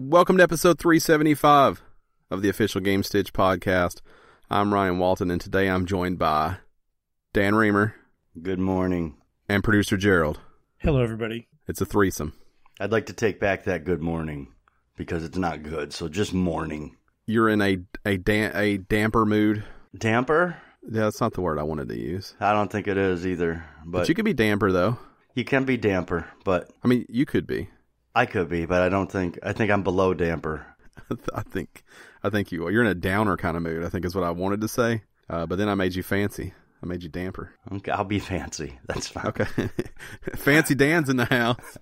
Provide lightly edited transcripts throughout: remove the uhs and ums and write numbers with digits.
Welcome to episode 375 of the official Game Stitch podcast. I'm Ryan Walton, and today I'm joined by Dan Reamer. Good morning. And producer Gerald. Hello, everybody. It's a threesome. I'd like to take back that good morning, because it's not good, so just morning. You're in a damper mood. Damper? Yeah, that's not the word I wanted to use. I don't think it is either. But you could be damper, though. You can be damper, but... I mean, you could be. I could be, but I think I'm below damper. I think you are. You're in a downer kind of mood, I think is what I wanted to say. But then I made you fancy. I made you damper. Okay, I'll be fancy. That's fine. Okay. Fancy Dan's in the house.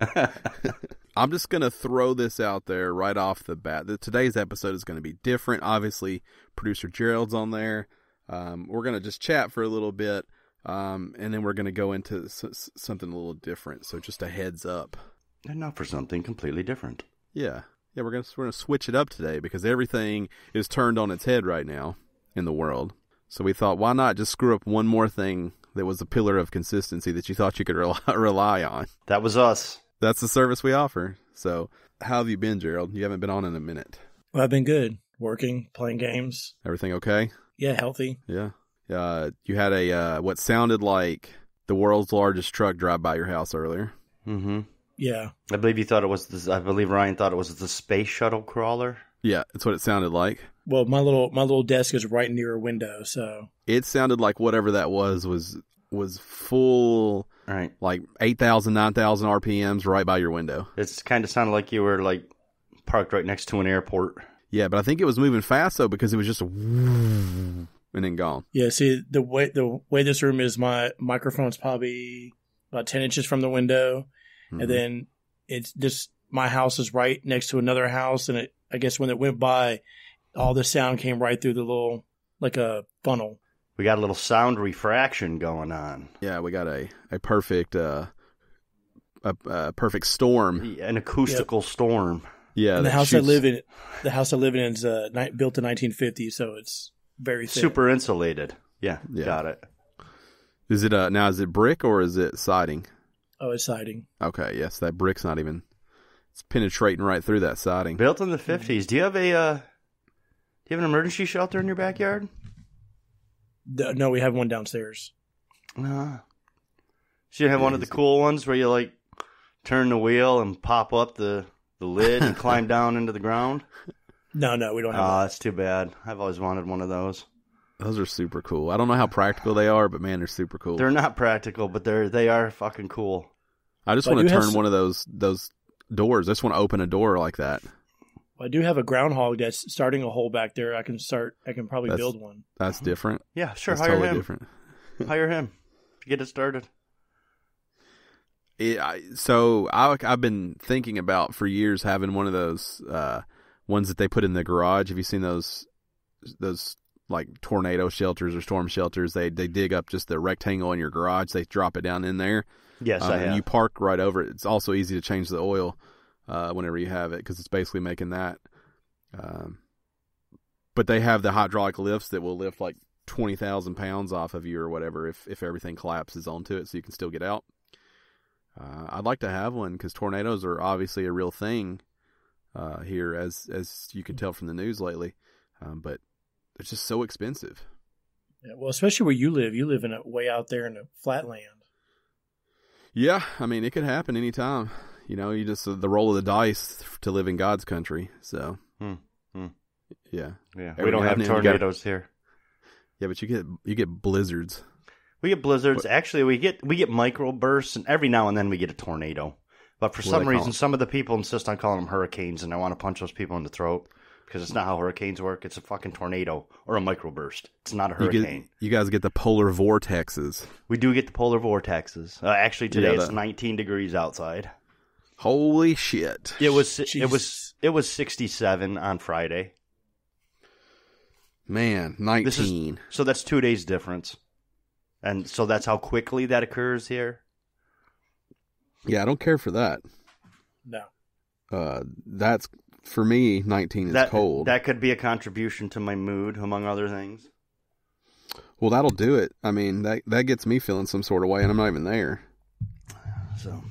I'm just going to throw this out there right off the bat. Today's episode is going to be different. Obviously, producer Gerald's on there. We're going to just chat for a little bit, and then we're going to go into something a little different. So just a heads up. And now for something completely different. Yeah. Yeah, we're gonna switch it up today because everything is turned on its head right now in the world. So we thought, why not just screw up one more thing that was a pillar of consistency that you thought you could rely on? That was us. That's the service we offer. So how have you been, Gerald? You haven't been on in a minute. Well, I've been good. Working, playing games. Everything okay? Yeah, healthy. Yeah. You had a what sounded like the world's largest truck drive by your house earlier. Mm-hmm. Yeah. I believe Ryan thought it was the space shuttle crawler. Yeah, that's what it sounded like. Well, my little desk is right near a window, so it sounded like whatever that was full, right? Like 8,000, 9,000 RPMs right by your window. It's kind of sounded like you were like parked right next to an airport. Yeah, but I think it was moving fast though because it was just a and then gone. Yeah, see the way this room is, my microphone's probably about 10 inches from the window. Mm-hmm. And then it's just, my house is right next to another house. And I guess when it went by, all the sound came right through the little, like a funnel. We got a little sound refraction going on. Yeah, we got a perfect, perfect storm. An acoustical storm. Yeah. And the house I live in is built in 1950, so it's very thin. Super insulated. Yeah. Got it. Is it now? Is it brick or is it siding? Oh, it's siding. Okay, yes, that brick's not even. It's penetrating right through that siding. Built in the 50s. Do you have an emergency shelter in your backyard? No, we have one downstairs. So you have one of the cool ones where you like turn the wheel and pop up the lid and climb down into the ground? No, we don't have that. That's too bad. I've always wanted one of those. Those are super cool. I don't know how practical they are, but man, they're super cool. They're not practical, but they are fucking cool. I just want to turn one of those doors. I just want to open a door like that. Well, I do have a groundhog that's starting a hole back there. I can probably build one. That's different. Yeah, sure. That's hire totally him. Different. Hire him to get it started. So I've been thinking about for years having one of those ones that they put in the garage. Have you seen those like tornado shelters or storm shelters? They dig up just the rectangle in your garage. They drop it down in there. Yes, I have. And you park right over it. It's also easy to change the oil whenever you have it because it's basically making that. But they have the hydraulic lifts that will lift like 20,000 pounds off of you or whatever if everything collapses onto it so you can still get out. I'd like to have one because tornadoes are obviously a real thing here as you can tell from the news lately. But it's just so expensive. Yeah, well, especially where you live. You live in way out there in the flatland. Yeah, I mean, it could happen anytime. You know, you just the roll of the dice to live in God's country. So, yeah. We don't have tornadoes here. Yeah, but you get blizzards. We get blizzards. Actually, we get micro bursts, and every now and then we get a tornado. But for some reason, some of the people insist on calling them hurricanes, and I want to punch those people in the throat. Because it's not how hurricanes work. It's a fucking tornado or a microburst. It's not a hurricane. You guys get the polar vortexes. We do get the polar vortexes. Actually, today it's 19 degrees outside. Holy shit! It was 67 on Friday. Man, 19. So that's 2 days difference, and so that's how quickly that occurs here. Yeah, I don't care for that. No. That's. For me, 19 is cold. That could be a contribution to my mood, among other things. Well, that'll do it. I mean, that gets me feeling some sort of way, and I'm not even there. So,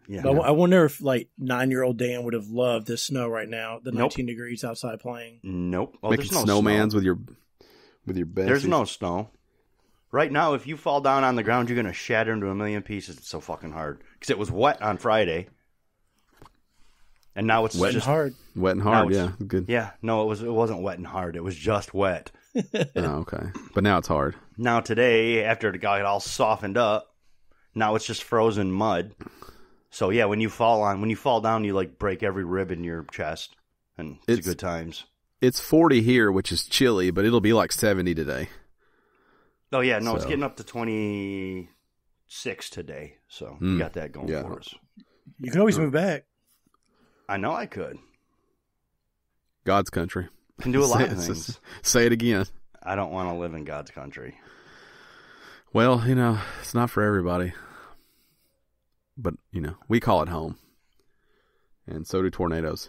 Yeah. But I wonder if, like, 9-year-old Dan would have loved this snow right now, the Nope. 19 degrees outside playing. Nope. Oh, Making there's no snowmans snow. with your best. There's no snow. Right now, if you fall down on the ground, you're going to shatter into a million pieces. It's so fucking hard. Because it was wet on Friday. And now it's Wet just and hard. Wet and Now hard, it's- yeah. Good. Yeah, no, it wasn't wet and hard. It was just wet. Oh, okay. But now it's hard. Now today, after it got all softened up, now it's just frozen mud. So yeah, when you fall down, you like break every rib in your chest, and it's good times. It's 40 here, which is chilly, but it'll be like 70 today. Oh yeah, no, it's So- getting up to 26 today. So we got that going for us. You can always move back. I know I could. God's country. Can do a lot Say of it- things. Say it again. I don't want to live in God's country. Well, it's not for everybody. But, we call it home. And so do tornadoes.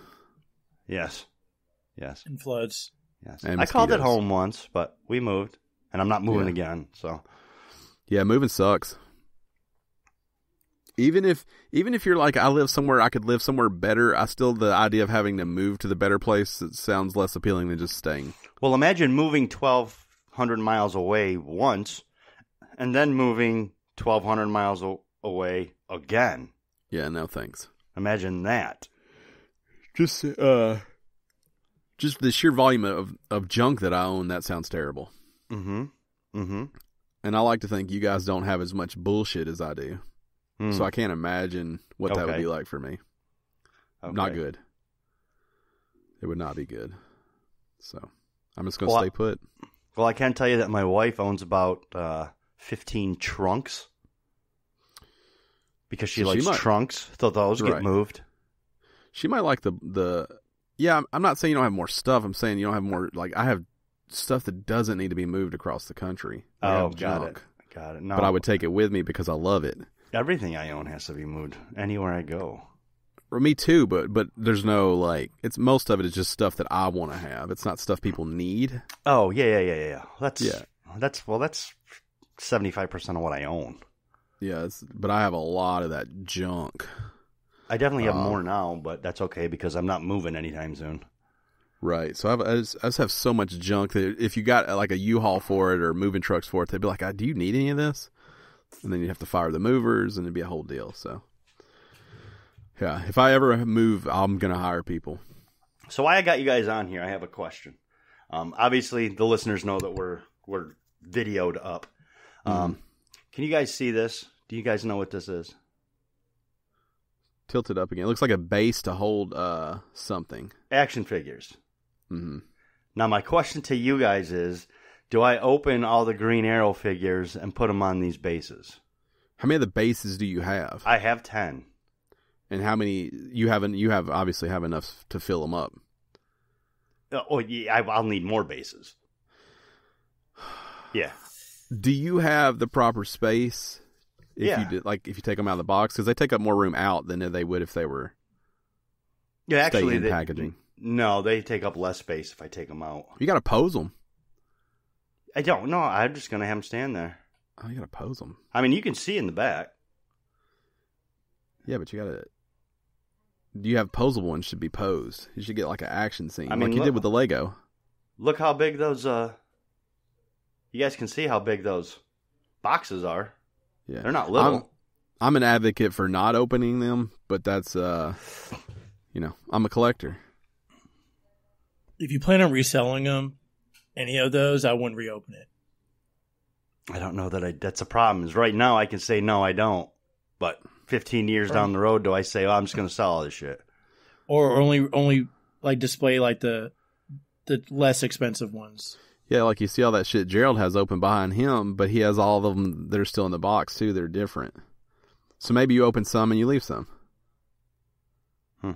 Yes. Yes. And floods. Yes. And I called it mosquitoes. home once, but we moved. And I'm not moving Yeah. again. So Yeah, moving sucks. Even if you're like, I could live somewhere better, the idea of having to move to the better place, it sounds less appealing than just staying. well, imagine moving 1,200 miles away once and then moving 1,200 miles away again. Yeah, no thanks. Imagine that. Just the sheer volume of junk that I own, that sounds terrible. Mm-hmm. Mm-hmm. And I like to think you guys don't have as much bullshit as I do. So I can't imagine what that would Okay. be like for me. Not good. It would not be good. So I'm just going to stay put. Well, I can tell you that my wife owns about 15 trunks. Because she So likes she might- trunks, so those get Right. moved. She might like yeah, I'm not saying you don't have more stuff. I'm saying you don't have more, like, I have stuff that doesn't need to be moved across the country. I Oh, have got junk. it. Got it. No, But I would take it with me because I love it. everything I own has to be moved anywhere I go. Or me too, but there's no, like, most of it is just stuff that I want to have. It's not stuff people need. Oh, yeah. That's Yeah. That's 75% of what I own. Yeah, but I have a lot of that junk. I definitely have more now, but that's okay because I'm not moving anytime soon. Right. So I just have so much junk that if you got like a U-Haul for it or moving trucks for it, they'd be like, do you need any of this? And then you'd have to fire the movers and it'd be a whole deal. So, yeah, if I ever move, I'm going to hire people. So why I got you guys on here, I have a question. Obviously, the listeners know that we're videoed up. Can you guys see this? Do you guys know what this is? Tilt it up again. It looks like a base to hold something. Action figures. Mm-hmm. Now, my question to you guys is, do I open all the Green Arrow figures and put them on these bases? How many of the bases do you have? I have 10. And how many you have obviously have enough to fill them up. Oh, yeah, I'll need more bases. Yeah. Do you have the proper space? If you take them out of the box, because they take up more room out than they would if they were Actually, in packaging. No, they take up less space if I take them out. You got to pose them. I don't know. I'm just going to have them stand there. Oh, you got to pose them. I mean, you can see in the back. Yeah, but you got to. Do you have posable ones? Should be posed. You should get like an action scene, I mean, like you did with the Lego. Look how big those. You guys can see how big those boxes are. Yeah, They're not little. I'm an advocate for not opening them, but that's I'm a collector. If you plan on reselling them, any of those, I wouldn't reopen it. I don't know that that's a problem. Is right now I can say no, I don't. But 15 years down the road, do I say, I'm just going to sell all this shit? Or only like display like the less expensive ones. Yeah, like you see all that shit Gerald has open behind him, but he has all of them that are still in the box too. They're different. So maybe you open some and you leave some.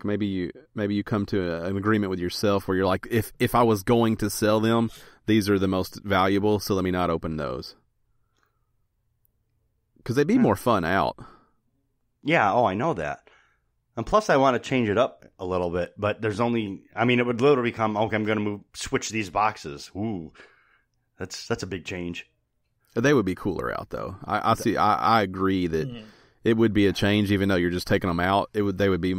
Maybe you come to an agreement with yourself where you're like, if I was going to sell them, these are the most valuable, so let me not open those. Because they'd be more fun out. Yeah, I know that. And plus I want to change it up a little bit, but it would literally become, okay, I'm going to switch these boxes. Ooh, that's a big change. They would be cooler out though. I agree that it would be a change, even though you're just taking them out. They would be,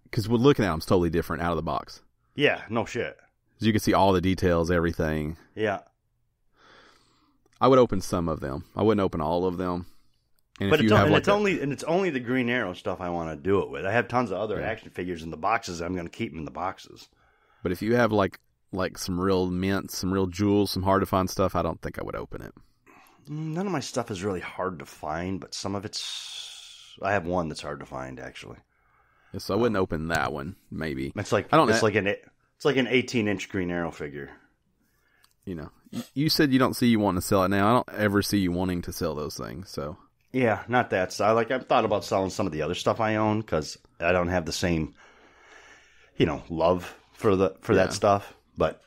because we're looking at them totally different out of the box. Yeah, no shit. You can see all the details, everything. Yeah. I would open some of them. I wouldn't open all of them. And but it's only the Green Arrow stuff I want to do it with. I have tons of other action figures in the boxes. I'm going to keep them in the boxes. But if you have like some real mints, some real jewels, some hard to find stuff, I don't think I would open it. None of my stuff is really hard to find, but some of I have one that's hard to find actually. Yeah, so I wouldn't open that one. Maybe it's like an 18-inch Green Arrow figure. You know, you said you don't see you wanting to sell it now. I don't ever see you wanting to sell those things. So yeah, not that stuff. I've thought about selling some of the other stuff I own because I don't have the same, love for that stuff. But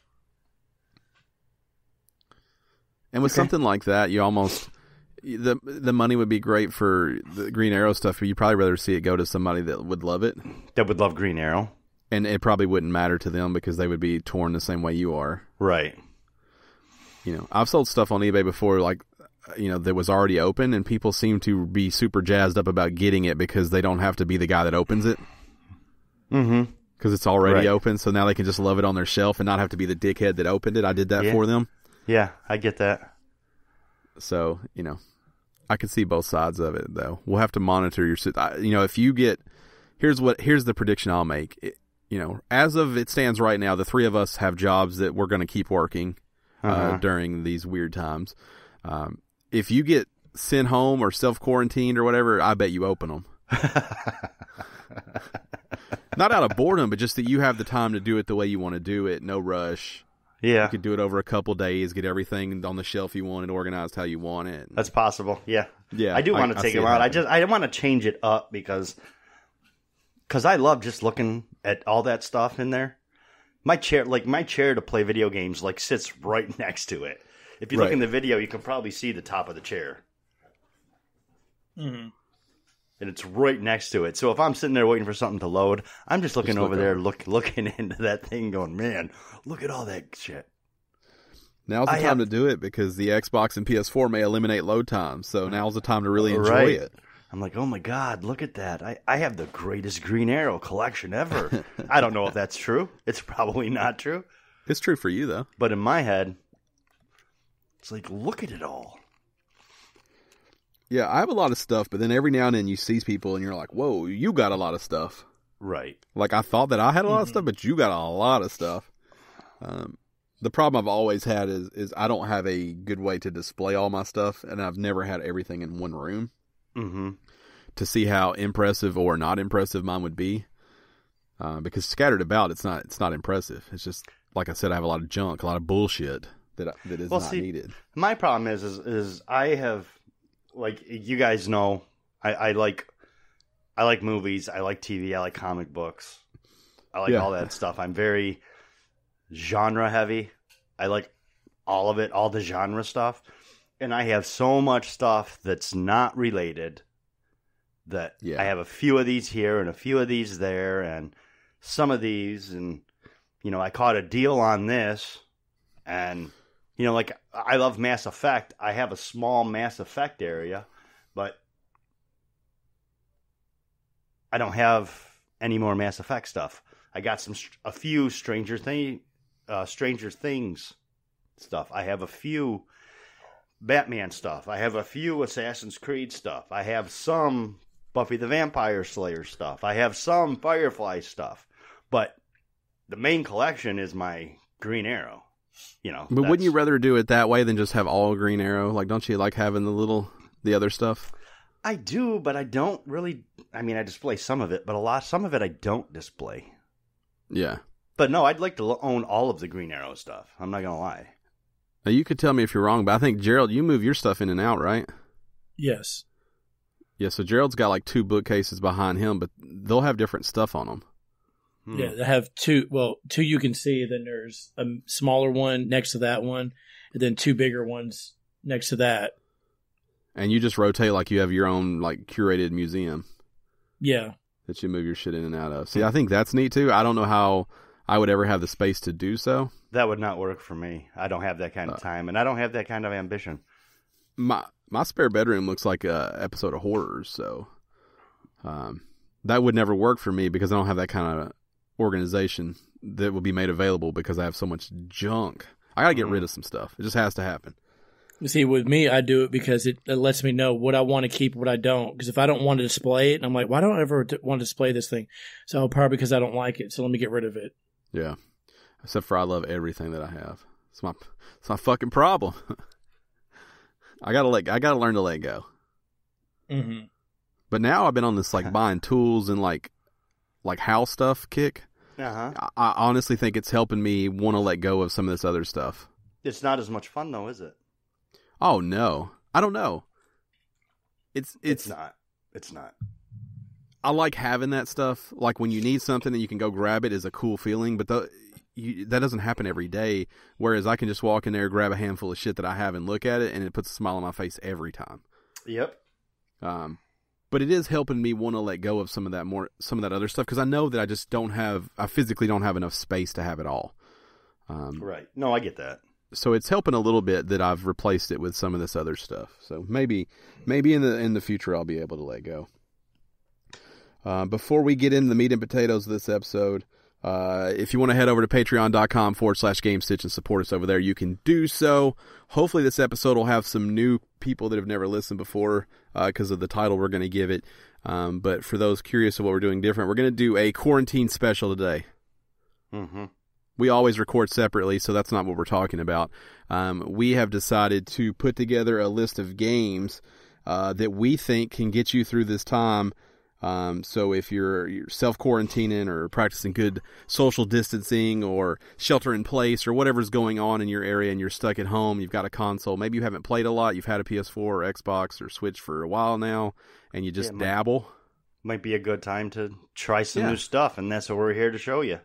with something like that, you almost the money would be great for the Green Arrow stuff, but you'd probably rather see it go to somebody that would love it. That would love Green Arrow. And it probably wouldn't matter to them because they would be torn the same way you are. Right. I've sold stuff on eBay before, that was already open, and people seem to be super jazzed up about getting it because they don't have to be the guy that opens it. Mm-hmm. Because it's already open, so now they can just love it on their shelf and not have to be the dickhead that opened it. I did that for them. Yeah, I get that. So, I can see both sides of it, though. We'll have to monitor your... if you get... Here's the prediction I'll make. As of it stands right now, the three of us have jobs that we're going to keep working during these weird times. If you get sent home or self-quarantined or whatever, I bet you open them. Not out of boredom, but just that you have the time to do it the way you want to do it. No rush. Yeah. You could do it over a couple days, get everything on the shelf you want and organized how you want it. That's possible. Yeah. Yeah. I do want to take them out. I want to change it up because I love just looking at all that stuff in there. My chair to play video games sits right next to it. If you look in the video, you can probably see the top of the chair. Mm-hmm. And it's right next to it. So if I'm sitting there waiting for something to load, I'm just looking over there, looking into that thing going, man, look at all that shit. Now's the time to do it because the Xbox and PS4 may eliminate load times. So now's the time to really enjoy it. I'm like, oh my God, look at that. I have the greatest Green Arrow collection ever. I don't know if that's true. It's probably not true. It's true for you, though. But in my head, it's like, look at it all. Yeah, I have a lot of stuff, but then every now and then you see people and you're like, whoa, you got a lot of stuff. Right. I thought that I had a lot of stuff, but you got a lot of stuff. The problem I've always had is I don't have a good way to display all my stuff, and I've never had everything in one room. Mm-hmm. To see how impressive or not impressive mine would be, because scattered about, it's not impressive. It's just like I said, I have a lot of junk, a lot of bullshit that is not needed. My problem is I have, you guys know, I like movies, I like TV, I like comic books, I like all that stuff. I'm very genre heavy. I like all of it, all the genre stuff. And I have so much stuff that's not related that I have a few of these here and a few of these there and some of these. And, I caught a deal on this. And, I love Mass Effect. I have a small Mass Effect area, but I don't have any more Mass Effect stuff. I got a few Stranger Things stuff. I have a few Batman stuff. I have a few Assassin's Creed stuff. I have some Buffy the Vampire Slayer stuff. I have some Firefly stuff. But the main collection is my Green Arrow. But wouldn't you rather do it that way than just have all Green Arrow? Don't you like having the other stuff? I do, but I don't really. I mean, I display some of it, but some of it I don't display. Yeah. But no, I'd like to own all of the Green Arrow stuff. I'm not gonna lie. Now, you could tell me if you're wrong, but I think, Gerald, you move your stuff in and out, right? Yes. Yeah, so Gerald's got 2 bookcases behind him, but they'll have different stuff on them. Yeah, they have 2. Well, 2 you can see, then there's a smaller one next to that one, and then 2 bigger ones next to that. And you just rotate like you have your own curated museum. Yeah. That you move your shit in and out of. See, I think that's neat too. I don't know how I would ever have the space to do so. That would not work for me. I don't have that kind of time, and I don't have that kind of ambition. My spare bedroom looks like a episode of Horrors, so That would never work for me because I don't have that kind of organization that will be made available because I have so much junk. I got to get rid of some stuff. It just has to happen. You see, with me, I do it because it lets me know what I want to keep, what I don't. Because if I don't want to display it, I'm like, why don't I ever want to display this thing? So probably because I don't like it. So let me get rid of it. Yeah. Except for I love everything that I have. It's my fucking problem. I gotta learn to let go. Mm-hmm. But now I've been on this like buying tools and like house stuff kick. Uh-huh. I honestly think it's helping me want to let go of some of this other stuff. It's not as much fun though, is it? Oh no, I don't know. It's not. It's not. I like having that stuff. Like when you need something and you can go grab it is a cool feeling, but that doesn't happen every day. Whereas I can just walk in there, grab a handful of shit that I have and look at it, and it puts a smile on my face every time. Yep. But it is helping me want to let go of some of that other stuff because I know that I physically don't have enough space to have it all. Right. No, I get that. So it's helping a little bit that I've replaced it with some of this other stuff. So maybe in the future I'll be able to let go. Before we get into the meat and potatoes of this episode, if you want to head over to patreon.com/GameStitch and support us over there, you can do so. Hopefully this episode will have some new people that have never listened before because of the title we're going to give it. But for those curious of what we're doing different, we're going to do a quarantine special today. Mm-hmm. We always record separately, so that's not what we're talking about. We have decided to put together a list of games that we think can get you through this time. So if you're self-quarantining or practicing good social distancing or shelter in place or whatever's going on in your area and you're stuck at home, you've got a console, maybe you haven't played a lot, you've had a PS4 or Xbox or Switch for a while now, and you just dabble. Might be a good time to try some new stuff, and that's what we're here to show you.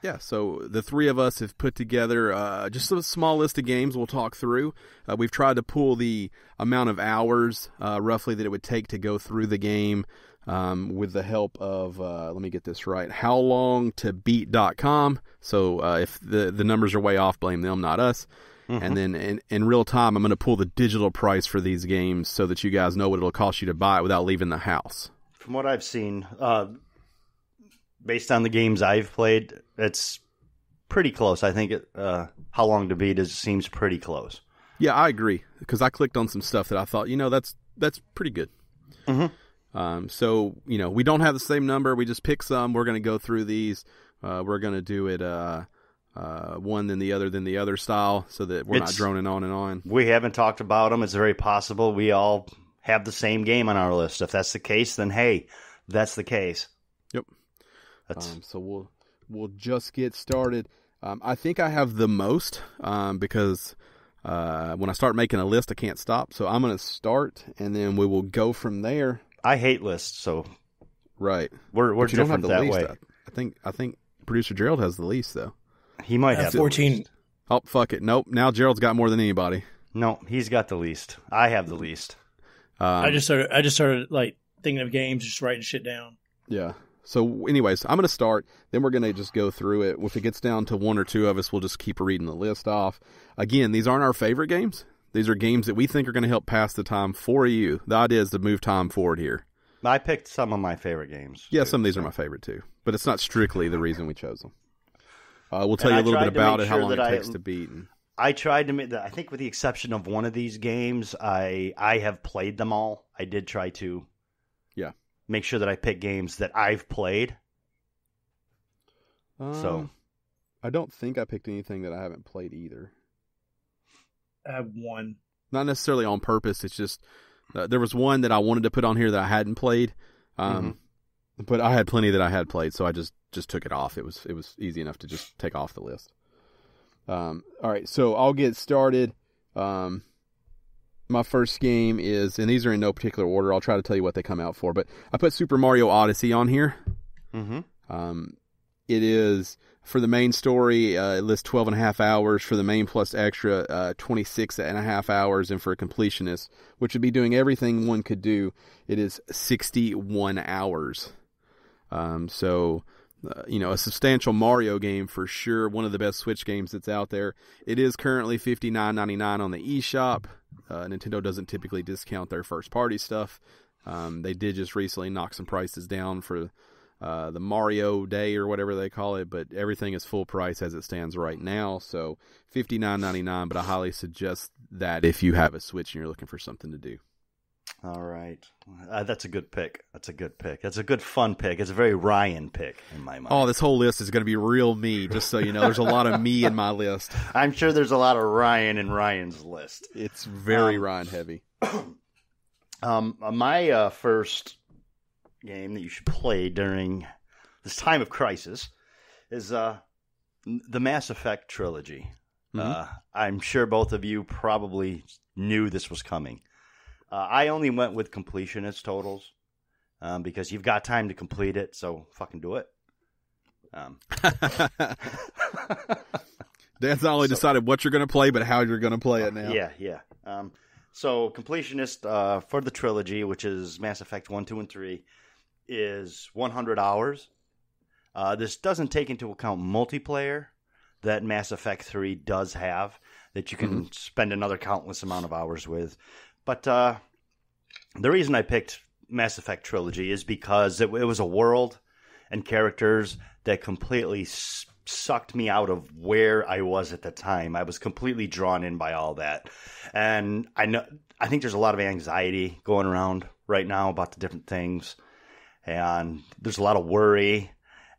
Yeah, so the three of us have put together just a small list of games we'll talk through. We've tried to pull the amount of hours roughly that it would take to go through the game with the help of, let me get this right, howlongtobeat.com. So if the numbers are way off, blame them, not us. Mm-hmm. And then in real time, I'm going to pull the digital price for these games so that you guys know what it'll cost you to buy it without leaving the house. From what I've seen, based on the games I've played, it's pretty close. I think How Long to Beat seems pretty close. Yeah, I agree because I clicked on some stuff that I thought, that's pretty good. Mm-hmm. So, we don't have the same number. We just pick some. We're going to go through these. We're going to do it one then the other style so that we're not droning on and on. We haven't talked about them. It's very possible we all have the same game on our list. If that's the case, then hey, that's the case. Yep. So we'll just get started. I think I have the most because when I start making a list, I can't stop. So I'm going to start, and then we will go from there. I hate lists, so right. We're different that way. I think producer Gerald has the least though. He might have 14. Oh fuck it! Nope. Now Gerald's got more than anybody. No, he's got the least. I have the least. I just started like thinking of games, just writing shit down. Yeah. So anyways, I'm going to start, then we're going to just go through it. If it gets down to one or two of us, we'll just keep reading the list off. Again, these aren't our favorite games. These are games that we think are going to help pass the time for you. The idea is to move time forward here. I picked some of my favorite games. Yeah, some of these are my favorite too, but it's not strictly the reason we chose them. We'll tell you a little bit about it, how long it takes to beat. I tried to make I think with the exception of one of these games, I have played them all. I did try to make sure that I pick games that I've played. So I don't think I picked anything that I haven't played either. I have one. Not necessarily on purpose. It's just there was one that I wanted to put on here that I hadn't played, but I had plenty that I had played, so I just took it off. It was easy enough to just take off the list. All right, so I'll get started. My first game is, and these are in no particular order. I'll try to tell you what they come out for, but I put Super Mario Odyssey on here. Mm-hmm. It is, for the main story, it lists 12 and a half hours. For the main plus extra, 26 and a half hours. And for a completionist, which would be doing everything one could do, it is 61 hours. So, a substantial Mario game for sure. One of the best Switch games that's out there. It is currently $59.99 on the eShop. Nintendo doesn't typically discount their first-party stuff. They did just recently knock some prices down for the Mario Day or whatever they call it, but everything is full price as it stands right now. So $59.99, but I highly suggest that if you have a Switch and you're looking for something to do. All right. That's a good pick. That's a good fun pick. It's a very Ryan pick in my mind. Oh, this whole list is going to be real me, just so you know. There's a lot of me in my list. I'm sure there's a lot of Ryan in Ryan's list. It's very Ryan heavy. My first game that you should play during this time of crisis is the Mass Effect trilogy. Mm-hmm. I'm sure both of you probably knew this was coming. I only went with completionist totals because you've got time to complete it, so fucking do it. Dan's not only decided what you're going to play, but how you're going to play it now. Yeah. So completionist for the trilogy, which is Mass Effect 1, 2, and 3, is 100 hours. This doesn't take into account multiplayer that Mass Effect 3 does have that you can spend another countless amount of hours with. But the reason I picked Mass Effect Trilogy is because it was a world and characters that completely sucked me out of where I was at the time. I was completely drawn in by all that. And I think there's a lot of anxiety going around right now about the different things. And there's a lot of worry.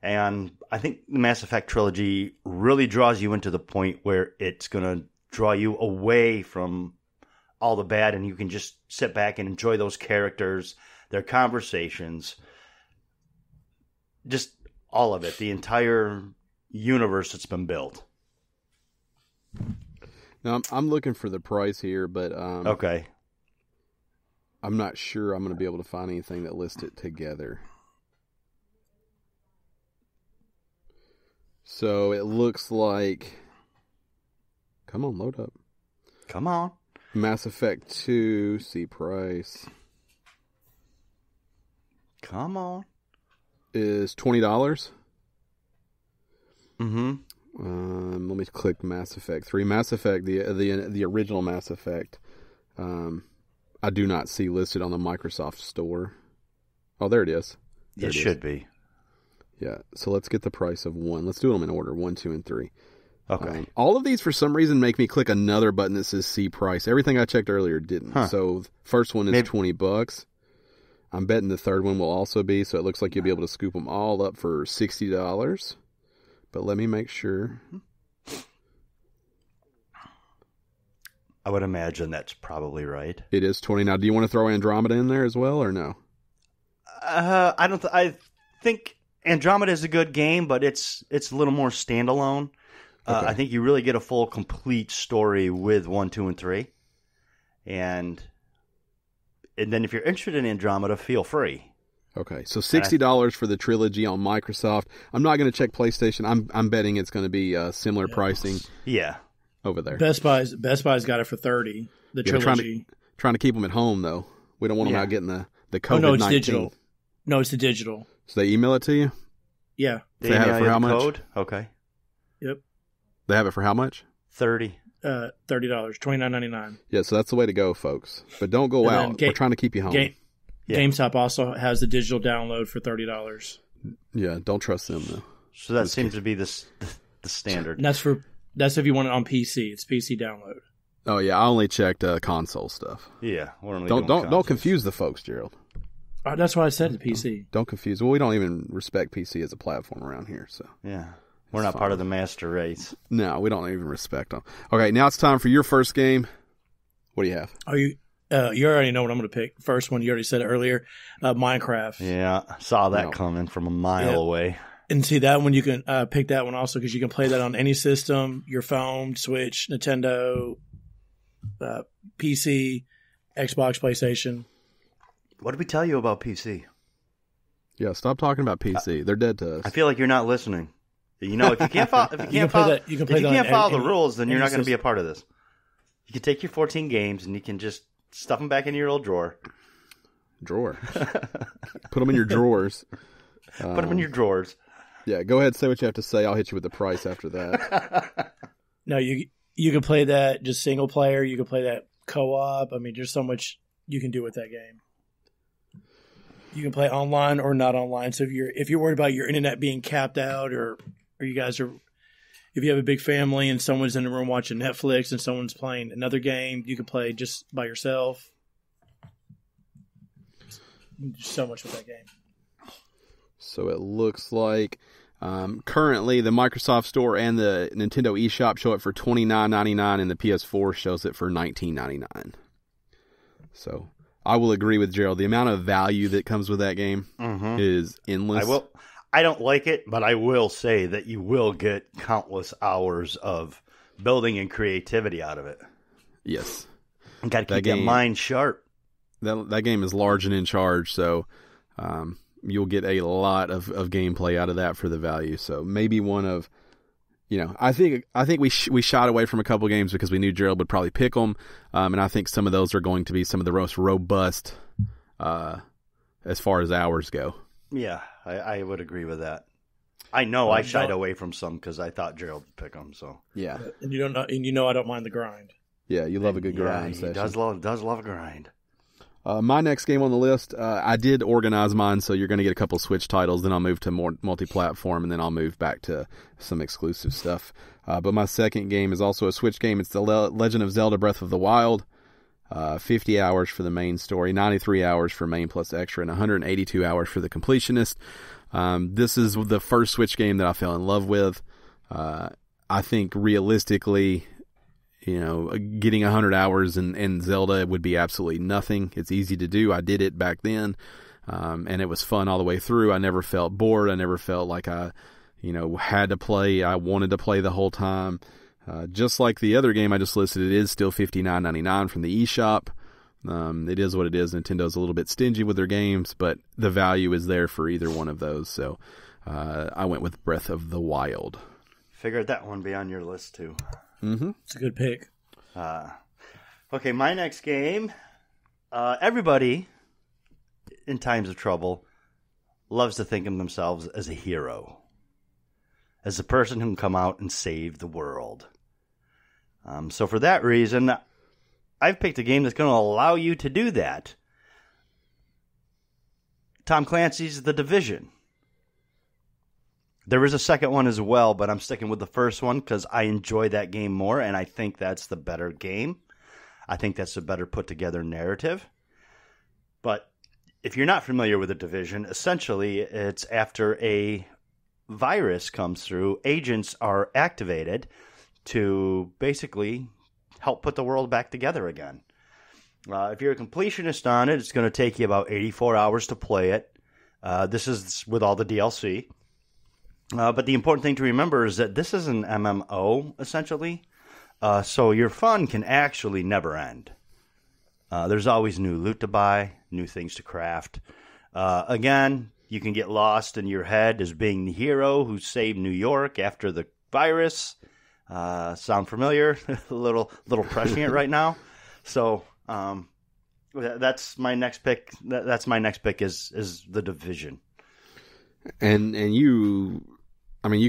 And I think the Mass Effect Trilogy really draws you into the point where it's going to draw you away from all the bad, and you can just sit back and enjoy those characters, their conversations, just all of it, the entire universe that's been built. Now, I'm looking for the price here, but okay, I'm not sure I'm going to be able to find anything that lists it together. So it looks like... Come on, load up. Come on. Mass Effect 2, see price. Come on. Is $20. Mm-hmm. Let me click Mass Effect 3. Mass Effect, the original Mass Effect, I do not see listed on the Microsoft Store. Oh, there it is. It should be. Yeah, so let's get the price of one. Let's do them in order, 1, 2, and 3. Okay. All of these, for some reason, make me click another button that says see price. Everything I checked earlier didn't. Huh. So first one is $20. I'm betting the third one will also be, so it looks like you'll be able to scoop them all up for $60. But let me make sure. I would imagine that's probably right. It is 20. Now, do you want to throw Andromeda in there as well, or no? I think Andromeda is a good game, but it's a little more standalone. Okay. I think you really get a full, complete story with 1, 2, and 3. And then if you're interested in Andromeda, feel free. Okay, so $60 for the trilogy on Microsoft. I'm not going to check PlayStation. I'm betting it's going to be similar pricing. Yeah, over there. Best Buy's got it for $30. The trilogy. Trying to keep them at home though. We don't want them out getting the COVID-19. Oh no, it's digital. No, it's the digital. So they email it to you. Yeah. They have it for how much? Code? Okay. Yep. They have it for how much? $30. $29.99. Yeah, so that's the way to go, folks. But don't go out. We're trying to keep you home. GameStop also has the digital download for $30. Yeah, don't trust them though. So that seems to be the standard. And that's if you want it on PC. It's PC download. Oh yeah, I only checked console stuff. Yeah, don't confuse the folks, Gerald. That's why I said the PC. Don't confuse. Well, we don't even respect PC as a platform around here, so yeah. We're not part of the master race. No, we don't even respect them. Okay, now it's time for your first game. What do you have? You already know what I'm going to pick. First one, you already said it earlier, Minecraft. Yeah, I saw that coming from a mile away. And see, that one you can pick that one also because you can play that on any system, your phone, Switch, Nintendo, PC, Xbox, PlayStation. What did we tell you about PC? Yeah, stop talking about PC. They're dead to us. I feel like you're not listening. You know, if you can't follow the rules, then you're not going to be a part of this. You can take your 14 games and you can just stuff them back into your old drawer. Put them in your drawers. Put them in your drawers. Yeah, go ahead. Say what you have to say. I'll hit you with the price after that. No, you can play that just single player. You can play that co-op. I mean, there's so much you can do with that game. You can play online or not online. So if you're worried about your internet being capped out, or you guys are, if you have a big family and someone's in the room watching Netflix and someone's playing another game, you can play just by yourself. So much with that game. So it looks like currently the Microsoft Store and the Nintendo eShop show it for $29.99, and the PS4 shows it for $19.99. So I will agree with Gerald. The amount of value that comes with that game is endless. I don't like it, but I will say that you will get countless hours of building and creativity out of it. Yes. You got to keep that mind sharp. That game is large and in charge, so you'll get a lot of gameplay out of that for the value. So maybe one of, I think we shied away from a couple games because we knew Gerald would probably pick them, and I think some of those are going to be some of the most robust as far as hours go. Yeah, I would agree with that. I know I shied away from some because I thought Gerald would pick them. So yeah, and you know I don't mind the grind. Yeah, you love a good grind. He does love a grind. My next game on the list, I did organize mine, so you're going to get a couple Switch titles, then I'll move to more multi-platform, and then I'll move back to some exclusive stuff. But my second game is also a Switch game. It's The Legend of Zelda Breath of the Wild. 50 hours for the main story, 93 hours for main plus extra, and 182 hours for the completionist. This is the first Switch game that I fell in love with. I think realistically, getting 100 hours in Zelda would be absolutely nothing. It's easy to do. I did it back then, and it was fun all the way through. I never felt bored. I never felt like I, had to play. I wanted to play the whole time. Just like the other game I just listed, it is still $59.99 from the eShop. It is what it is. Nintendo's a little bit stingy with their games, but the value is there for either one of those. So I went with Breath of the Wild. Figured that one be on your list too. Mm-hmm. It's a good pick. Okay, my next game. Everybody in times of trouble loves to think of themselves as a hero, as a person who can come out and save the world. So for that reason, I've picked a game that's going to allow you to do that. Tom Clancy's The Division. There is a second one as well, but I'm sticking with the first one because I enjoy that game more, and I think that's the better game. I think that's a better put-together narrative. But if you're not familiar with The Division, essentially it's after a virus comes through, agents are activated to basically help put the world back together again. If you're a completionist on it, it's going to take you about 84 hours to play it. This is with all the DLC. But the important thing to remember is that this is an MMO, essentially. So your fun can actually never end. There's always new loot to buy, new things to craft. Again, you can get lost in your head as being the hero who saved New York after the virus. Sound familiar? a little prescient right now. So that's my next pick. That's my next pick is The Division. And you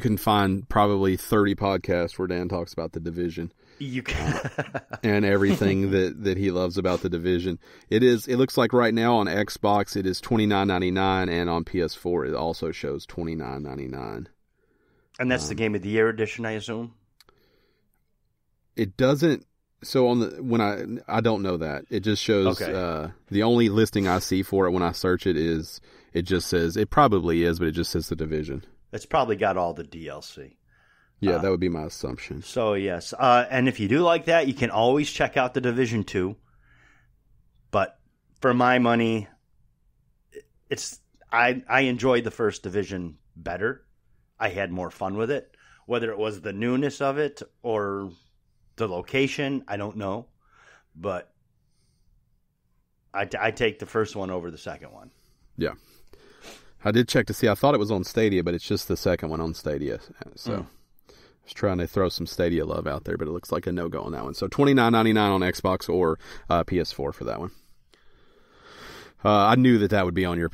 can find probably 30 podcasts where Dan talks about The Division. You can. And everything that he loves about The Division. It looks like right now on Xbox it is $29.99, and on PS4 it also shows $29.99. And that's the Game of the Year edition, I assume? It doesn't. So I don't know that. It just shows the only listing I see for it when I search it is it just says it probably is, but it just says The Division. It's probably got all the DLC. Yeah, that would be my assumption. So yes, and if you do like that, you can always check out The Division 2. But for my money, I enjoyed the first Division better. I had more fun with it. Whether it was the newness of it or the location, I don't know. But I take the first one over the second one. Yeah. I did check to see. I thought it was on Stadia, but it's just the second one on Stadia. So I was trying to throw some Stadia love out there, but it looks like a no-go on that one. So $29.99 on Xbox or PS4 for that one. I knew that would be on your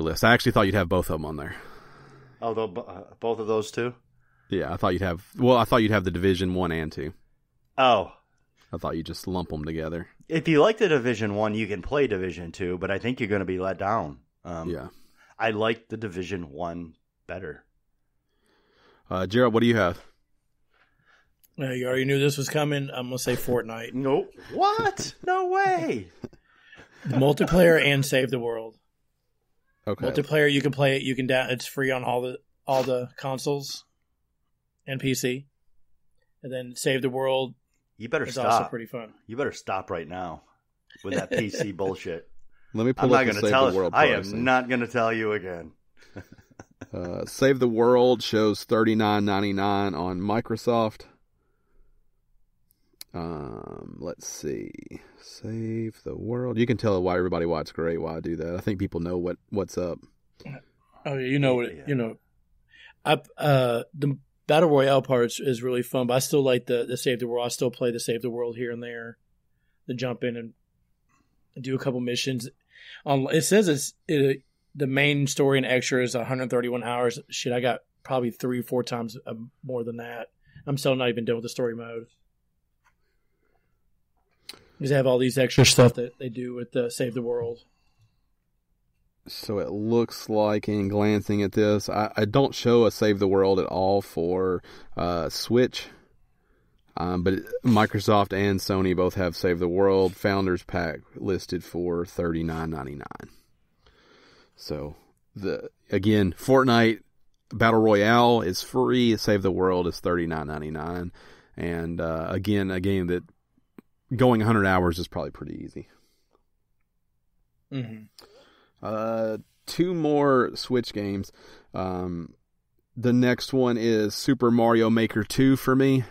list. I actually thought you'd have both of them on there. Although both of those two? Yeah, I thought you'd have The Division 1 and 2. Oh. I thought you'd just lump them together. If you like the Division 1, you can play Division 2, but I think you're going to be let down. Yeah. I like the Division 1 better. Gerald, what do you have? You already knew this was coming. I'm going to say Fortnite. Nope. What? No way. Multiplayer and Save the World. Okay. Multiplayer, you can play it. You can it's free on all the consoles and PC. And then Save the World. You better is stop. also pretty fun. You better stop right now with that PC bullshit. Let me I'm pull not up the going to Save tell. the World I pricing. am not going to tell you again. Save the World shows $39.99 on Microsoft. Let's see. Save the World. You can tell why everybody why it's great. Why I do that. I think people know what's up. Oh, you know what? You know, the Battle Royale part is really fun, but I still like the Save the World. I still play the Save the World here and there, to jump in and do a couple missions. It says the main story and extra is 131 hours. Shit, I got probably 3-4 times more than that. I'm still not even done with the story mode. Because they have all these extra stuff that they do with the Save the World. So it looks like, in glancing at this, I don't show a Save the World at all for Switch. But Microsoft and Sony both have Save the World Founders Pack listed for $39.99. So, again, Fortnite Battle Royale is free. Save the World is $39.99. And again, a game that going 100 hours is probably pretty easy. Mm-hmm. 2 more Switch games. The next one is Super Mario Maker 2 for me.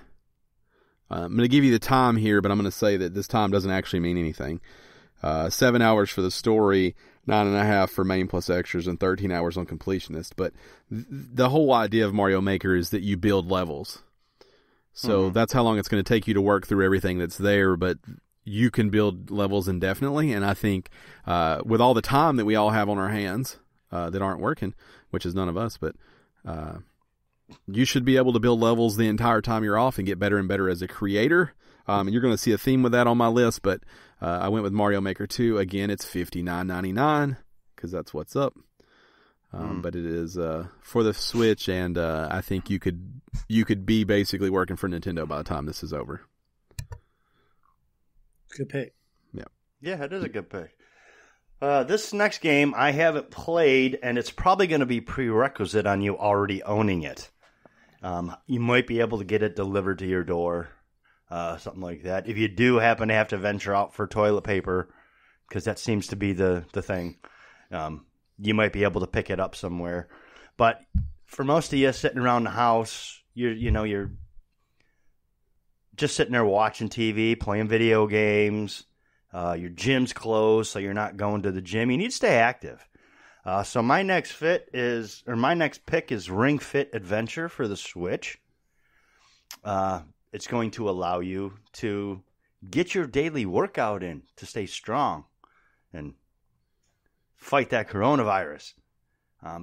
I'm going to give you the time here, but I'm going to say that this time doesn't actually mean anything. 7 hours for the story, 9.5 for main plus extras, and 13 hours on completionist. But the whole idea of Mario Maker is that you build levels. So that's how long it's going to take you to work through everything that's there, but you can build levels indefinitely. And I think with all the time that we all have on our hands that aren't working, which is none of us, but you should be able to build levels the entire time you're off and get better and better as a creator. And you're going to see a theme with that on my list, but I went with Mario Maker 2. Again, it's $59.99 because that's what's up. But it is for the Switch, and I think you could be basically working for Nintendo by the time this is over. Good pick. Yeah, it is a good pick. This next game I haven't played, and it's probably going to be prerequisite on you already owning it. You might be able to get it delivered to your door, something like that. If you do happen to have to venture out for toilet paper, because that seems to be the thing, you might be able to pick it up somewhere. But for most of you sitting around the house, you're just sitting there watching TV, playing video games. Your gym's closed, so you're not going to the gym. You need to stay active. So my next pick is Ring Fit Adventure for the Switch. It's going to allow you to get your daily workout in to stay strong and fight that coronavirus.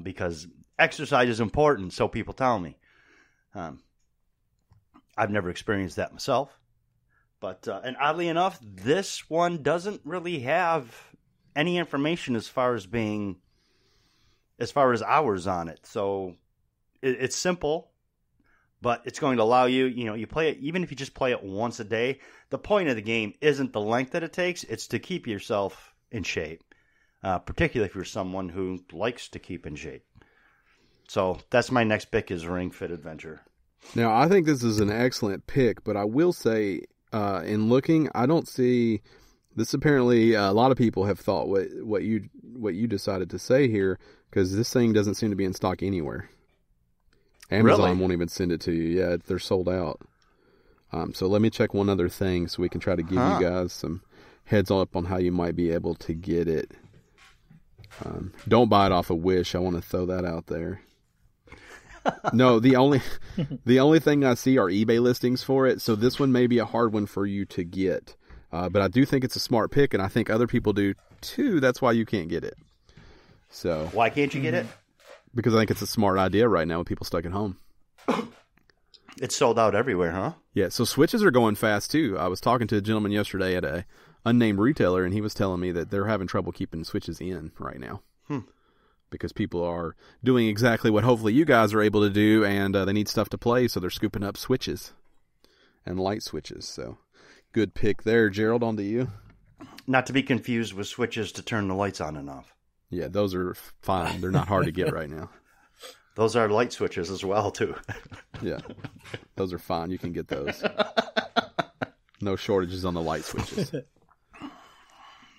Because exercise is important, so people tell me. I've never experienced that myself. But and oddly enough, this one doesn't really have any information as far as hours on it. So it's simple, but it's going to allow you, you play it, even if you just play it once a day. The point of the game isn't the length that it takes, it's to keep yourself in shape, particularly if you're someone who likes to keep in shape. So that's my next pick is Ring Fit Adventure. Now, I think this is an excellent pick, but I will say, in looking, I don't see this. Apparently, a lot of people have thought what you decided to say here, because this thing doesn't seem to be in stock anywhere. Amazon won't even send it to you. Yeah, they're sold out. So let me check one other thing so we can try to give you guys some heads up on how you might be able to get it. Don't buy it off of Wish. I want to throw that out there. No, the only thing I see are eBay listings for it. So this one may be a hard one for you to get. But I do think it's a smart pick, and I think other people do too. That's why you can't get it. So why can't you get it? Because I think it's a smart idea right now with people stuck at home. It's sold out everywhere, huh? Yeah, so Switches are going fast too. I was talking to a gentleman yesterday at a unnamed retailer, and he was telling me that they're having trouble keeping Switches in right now. because people are doing exactly what hopefully you guys are able to do, and they need stuff to play, so they're scooping up switches and light switches. So good pick there. Gerald, on to you. Not to be confused with switches to turn the lights on and off. Yeah, those are fine. They're not hard to get right now. Those are light switches as well, too. Yeah, those are fine. You can get those. No shortages on the light switches.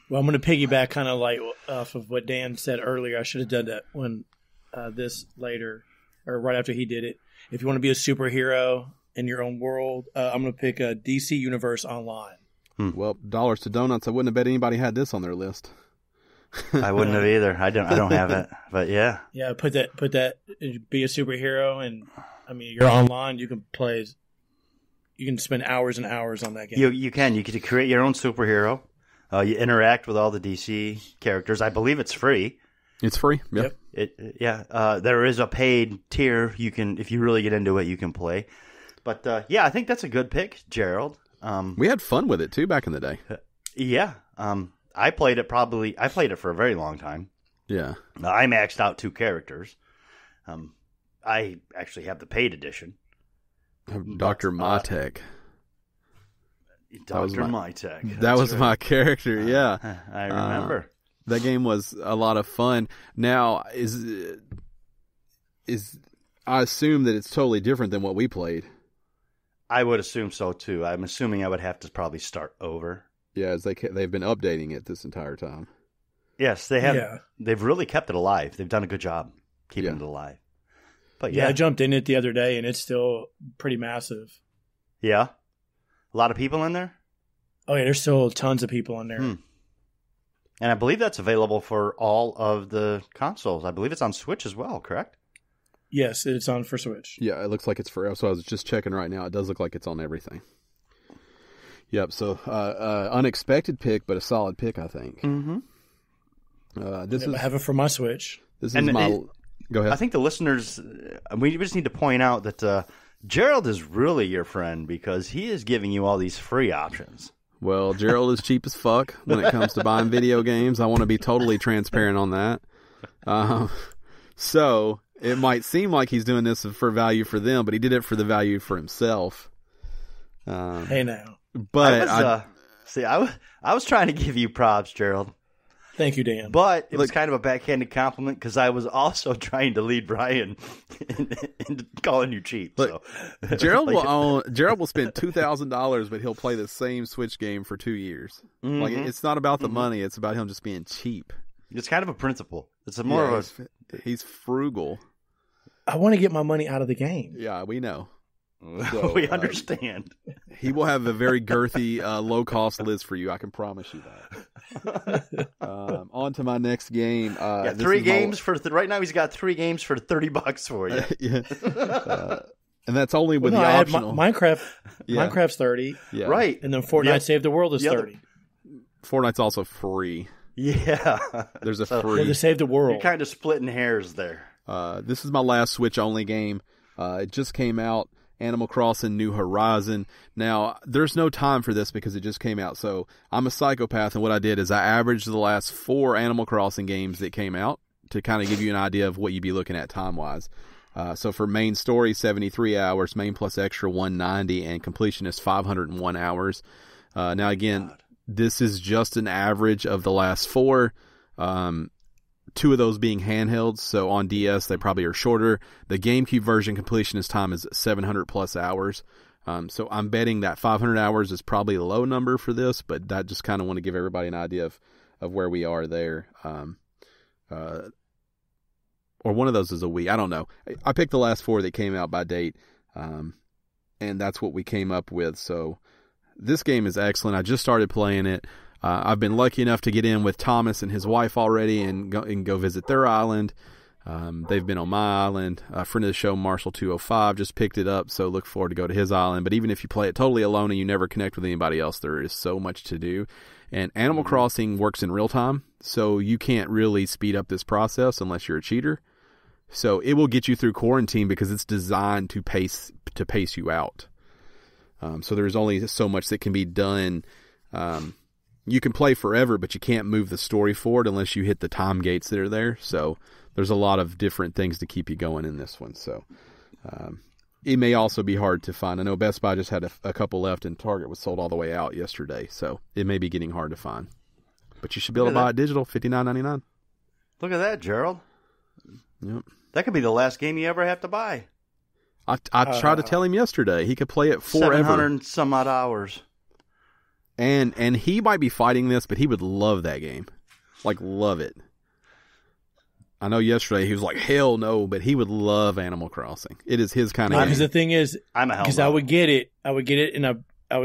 Well, I'm going to piggyback kind of like off of what Dan said earlier. I should have done that when this later or right after he did it. If you want to be a superhero in your own world, I'm going to pick a DC Universe Online. Well, dollars to donuts. I wouldn't have bet anybody had this on their list. I wouldn't have either. I don't have it, but yeah. Yeah, put that. Be a superhero, and I mean, you're online. You can play. You can spend hours and hours on that game. You can. You get to create your own superhero. You interact with all the DC characters. I believe it's free. It's free. Yep. There is a paid tier. You can, if you really get into it, you can play. But I think that's a good pick, Gerald. We had fun with it too back in the day. Yeah. I played it for a very long time. Yeah. I maxed out 2 characters. I actually have the paid edition. Dr. Matek. Dr. Mytek. That was my character, yeah. I remember. That game was a lot of fun. Now, is I assume that it's totally different than what we played. I would assume so, too. I'm assuming I would have to probably start over. Yeah, as they've been updating it this entire time. Yes, they have. Yeah. They've really kept it alive. They've done a good job keeping it alive. But I jumped in it the other day, and it's still pretty massive. Yeah? A lot of people in there? Oh, yeah, there's still tons of people in there. And I believe that's available for all of the consoles. I believe it's on Switch as well, correct? Yes, it's on for Switch. Yeah, it looks like it's for. So I was just checking right now. It does look like it's on everything. Yep. So unexpected pick, but a solid pick, I think. Mm-hmm. I have it for my Switch. This is my. Go ahead. I think the listeners. We just need to point out that Gerald is really your friend because he is giving you all these free options. Well, Gerald is cheap as fuck when it comes to buying video games. I want to be totally transparent on that. So it might seem like he's doing this for value for them, but he did it for the value for himself. Hey now. But I was trying to give you props, Gerald. Thank you, Dan. But it was kind of a backhanded compliment because I was also trying to lead Brian into calling you cheap. Look, so. Gerald will spend $2,000, but he'll play the same Switch game for 2 years. Mm-hmm. Like it's not about the money; it's about him just being cheap. It's kind of a principle. It's more of he's frugal. I want to get my money out of the game. Yeah, we know. So, we understand. He will have a very girthy, low-cost list for you. I can promise you that. On to my next game. 3 games for right now. He's got 3 games for $30 for you. Yeah. And that's only with the optional. Minecraft. Yeah. Minecraft's $30. Yeah. Right. And then Fortnite Save the World is $30. Fortnite's also free. Yeah. There's a free. Well, to Save the World. You're kind of splitting hairs there. This is my last Switch-only game. It just came out. Animal Crossing New Horizon. Now, there's no time for this because it just came out. So I'm a psychopath, and what I did is I averaged the last 4 Animal Crossing games that came out to kind of give you an idea of what you'd be looking at time-wise. So for main story, 73 hours, main plus extra, 190, and completion is 501 hours. Now, again, this is just an average of the last 4. 2 of those being handhelds, so on DS they probably are shorter. The GameCube version completionist time is 700 plus hours. So I'm betting that 500 hours is probably a low number for this, but I just kind of want to give everybody an idea of where we are there. Or one of those is a Wii. I don't know. I picked the last 4 that came out by date, and that's what we came up with. So this game is excellent. I just started playing it. I've been lucky enough to get in with Thomas and his wife already and go visit their island. They've been on my island. A friend of the show, Marshall205, just picked it up, so look forward to go to his island. But even if you play it totally alone and you never connect with anybody else, there is so much to do. And Animal Crossing works in real time, so you can't really speed up this process unless you're a cheater. So it will get you through quarantine because it's designed to pace you out. So there's only so much that can be done you can play forever, but you can't move the story forward unless you hit the time gates that are there. So there's a lot of different things to keep you going in this one. So it may also be hard to find. I know Best Buy just had a couple left, and Target was sold all the way out yesterday. So it may be getting hard to find. But you should be able to buy it digital, $59.99. Look at that, Gerald. Yep. That could be the last game you ever have to buy. I tried to tell him yesterday he could play it forever. 700 and some odd hours. And he might be fighting this, but he would love that game. Like, love it. I know yesterday he was like, hell no, but he would love Animal Crossing. It is his kind of game. Because the thing is, I'm a hell because no. I would get it, and I would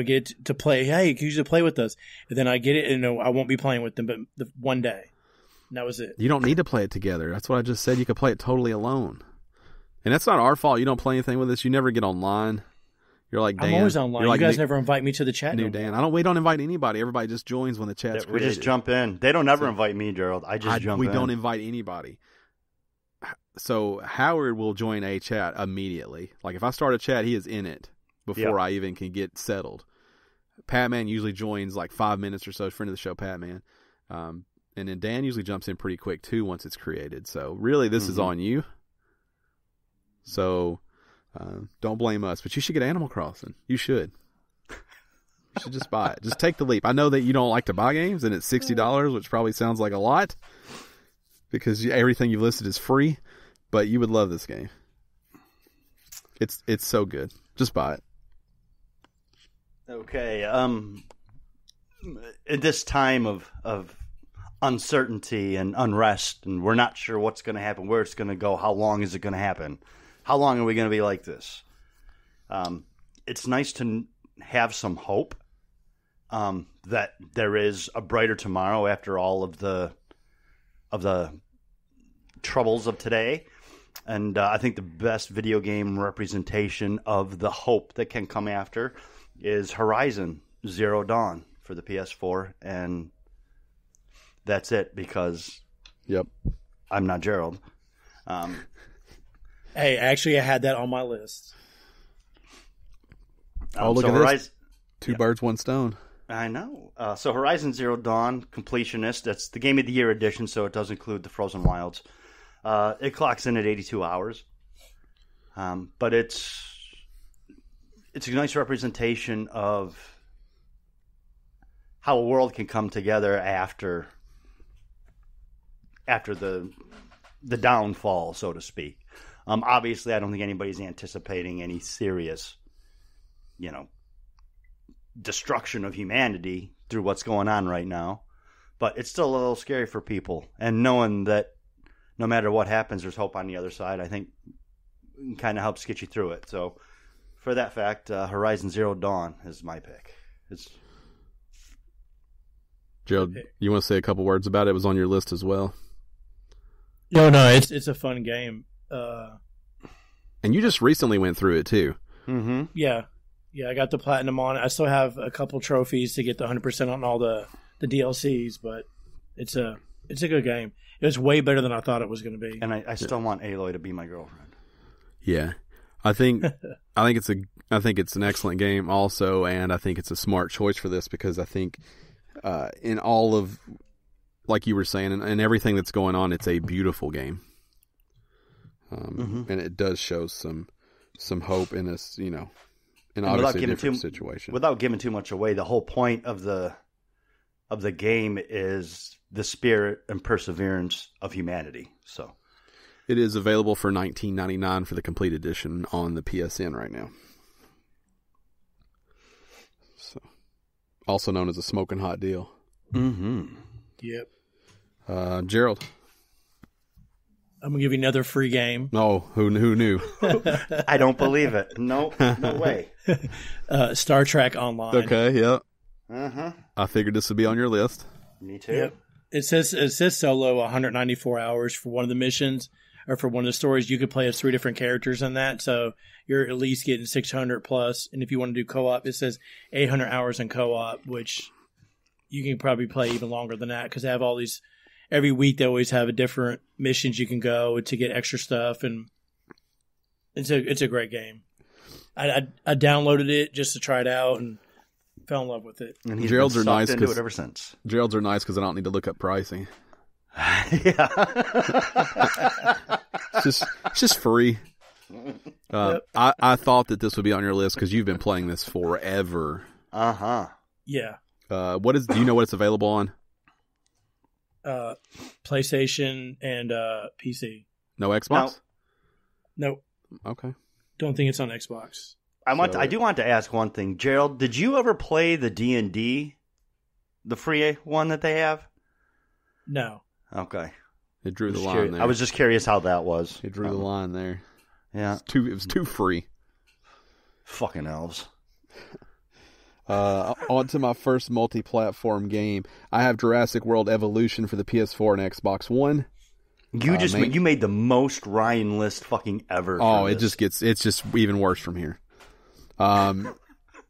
get it to play. Hey, can you just play with us? And then I get it, and I won't be playing with them, but one day. And that was it. You don't need to play it together. That's what I just said. You could play it totally alone. And that's not our fault. You don't play anything with us. You never get online. You're like Dan. I'm always online. Like you guys never invite me to the chat. New Dan. We don't invite anybody. Everybody just joins when the chat's created. We just jump in. They don't ever invite me, Gerald. I just jump in. We don't invite anybody. So Howard will join a chat immediately. Like if I start a chat, he is in it before I even can get settled. Patman usually joins like 5 minutes or so. Friend of the show, Patman. And then Dan usually jumps in pretty quick too once it's created. So really, this is on you. So don't blame us. But you should get Animal Crossing. You should. You should just buy it. Just take the leap. I know that you don't like to buy games, and it's $60, which probably sounds like a lot because everything you've listed is free. But you would love this game. It's so good. Just buy it. Okay. At this time of uncertainty and unrest, and we're not sure what's going to happen, where it's going to go, how long is it going to happen, how long are we going to be like this? It's nice to have some hope that there is a brighter tomorrow after all of the troubles of today. And I think the best video game representation of the hope that can come after is Horizon Zero Dawn for the PS4. And that's it, because I'm not Gerald. Hey, actually, I had that on my list. Look at this. Two birds, one stone. I know. So Horizon Zero Dawn, completionist. That's the Game of the Year edition, so it does include the Frozen Wilds. It clocks in at 82 hours. But it's a nice representation of how a world can come together after the downfall, so to speak. Obviously, I don't think anybody's anticipating any serious, destruction of humanity through what's going on right now. But it's still a little scary for people. And knowing that no matter what happens, there's hope on the other side, I think kind of helps get you through it. So for that fact, Horizon Zero Dawn is my pick. Gerald, you want to say a couple words about it? It was on your list as well. No, it's a fun game. And you just recently went through it too. Mm-hmm. Yeah, I got the platinum on it. I still have a couple trophies to get the 100% on all the DLCs, but it's a good game. It was way better than I thought it was going to be. And I still want Aloy to be my girlfriend. Yeah, I think it's an excellent game also, and I think it's a smart choice for this because I think in all of, like you were saying, and everything that's going on, it's a beautiful game. And it does show some hope in this, in obviously a different situation. Without giving too much away, the whole point of the game is the spirit and perseverance of humanity. So it is available for $19.99 for the complete edition on the PSN right now. So, also known as a smoking hot deal. Mm-hmm. Yep. Gerald. I'm going to give you another free game. Oh, who knew? I don't believe it. No way. Star Trek Online. Okay, yeah. Uh-huh. I figured this would be on your list. Me too. Yep. It says solo 194 hours for one of the missions, or for one of the stories. You could play as 3 different characters in that, so you're at least getting 600 plus. And if you want to do co-op, it says 800 hours in co-op, which you can probably play even longer than that because they have all these. Every week they always have a different missions you can go to get extra stuff, and it's a great game. I downloaded it just to try it out, and fell in love with it. And he's Gerald's been are sucked nice into it ever since. Gerald's are nice because I don't need to look up pricing. Yeah. It's just free. I thought that this would be on your list because you've been playing this forever. Uh-huh. Yeah. Do you know what it's available on? PlayStation and PC. No Xbox? Nope. Okay. Don't think it's on Xbox. I do want to ask one thing. Gerald, did you ever play the D&D? The free one that they have? No. Okay. It drew the line there. I was just curious how that was. It drew the line there. Yeah. It was too free. Fucking elves. On to my first multi-platform game. I have Jurassic World Evolution for the PS4 and Xbox One. You made the most Ryan list fucking ever. Oh, it's just even worse from here.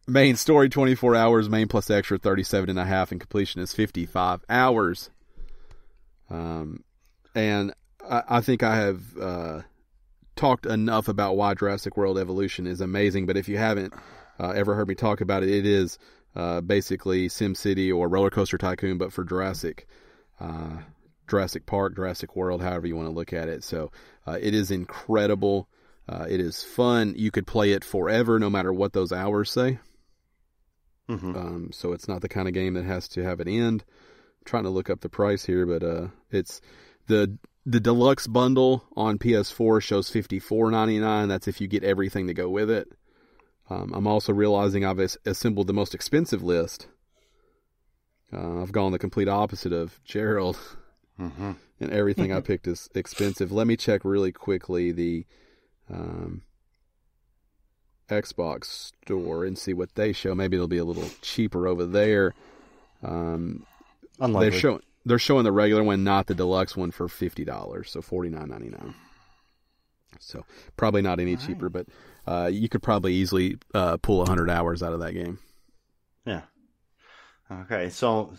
Main story 24 hours, main plus extra 37 and a half, and completion is 55 hours. And I think I have talked enough about why Jurassic World Evolution is amazing, but if you haven't ever heard me talk about it, it is basically SimCity or Roller Coaster Tycoon, but for Jurassic Park, Jurassic World, however you want to look at it. So it is incredible. It is fun. You could play it forever, no matter what those hours say. Mm-hmm. So it's not the kind of game that has to have an end. I'm trying to look up the price here, but it's the deluxe bundle on PS4 shows $54.99. That's if you get everything to go with it. I'm also realizing I've assembled the most expensive list. I've gone the complete opposite of Gerald. Mm-hmm. And everything I picked is expensive. Let me check really quickly the Xbox store and see what they show. Maybe it'll be a little cheaper over there. Unlikely. They're showing the regular one, not the deluxe one, for $50, so $49.99. So probably not any cheaper, but you could probably easily pull 100 hours out of that game. Yeah. Okay, so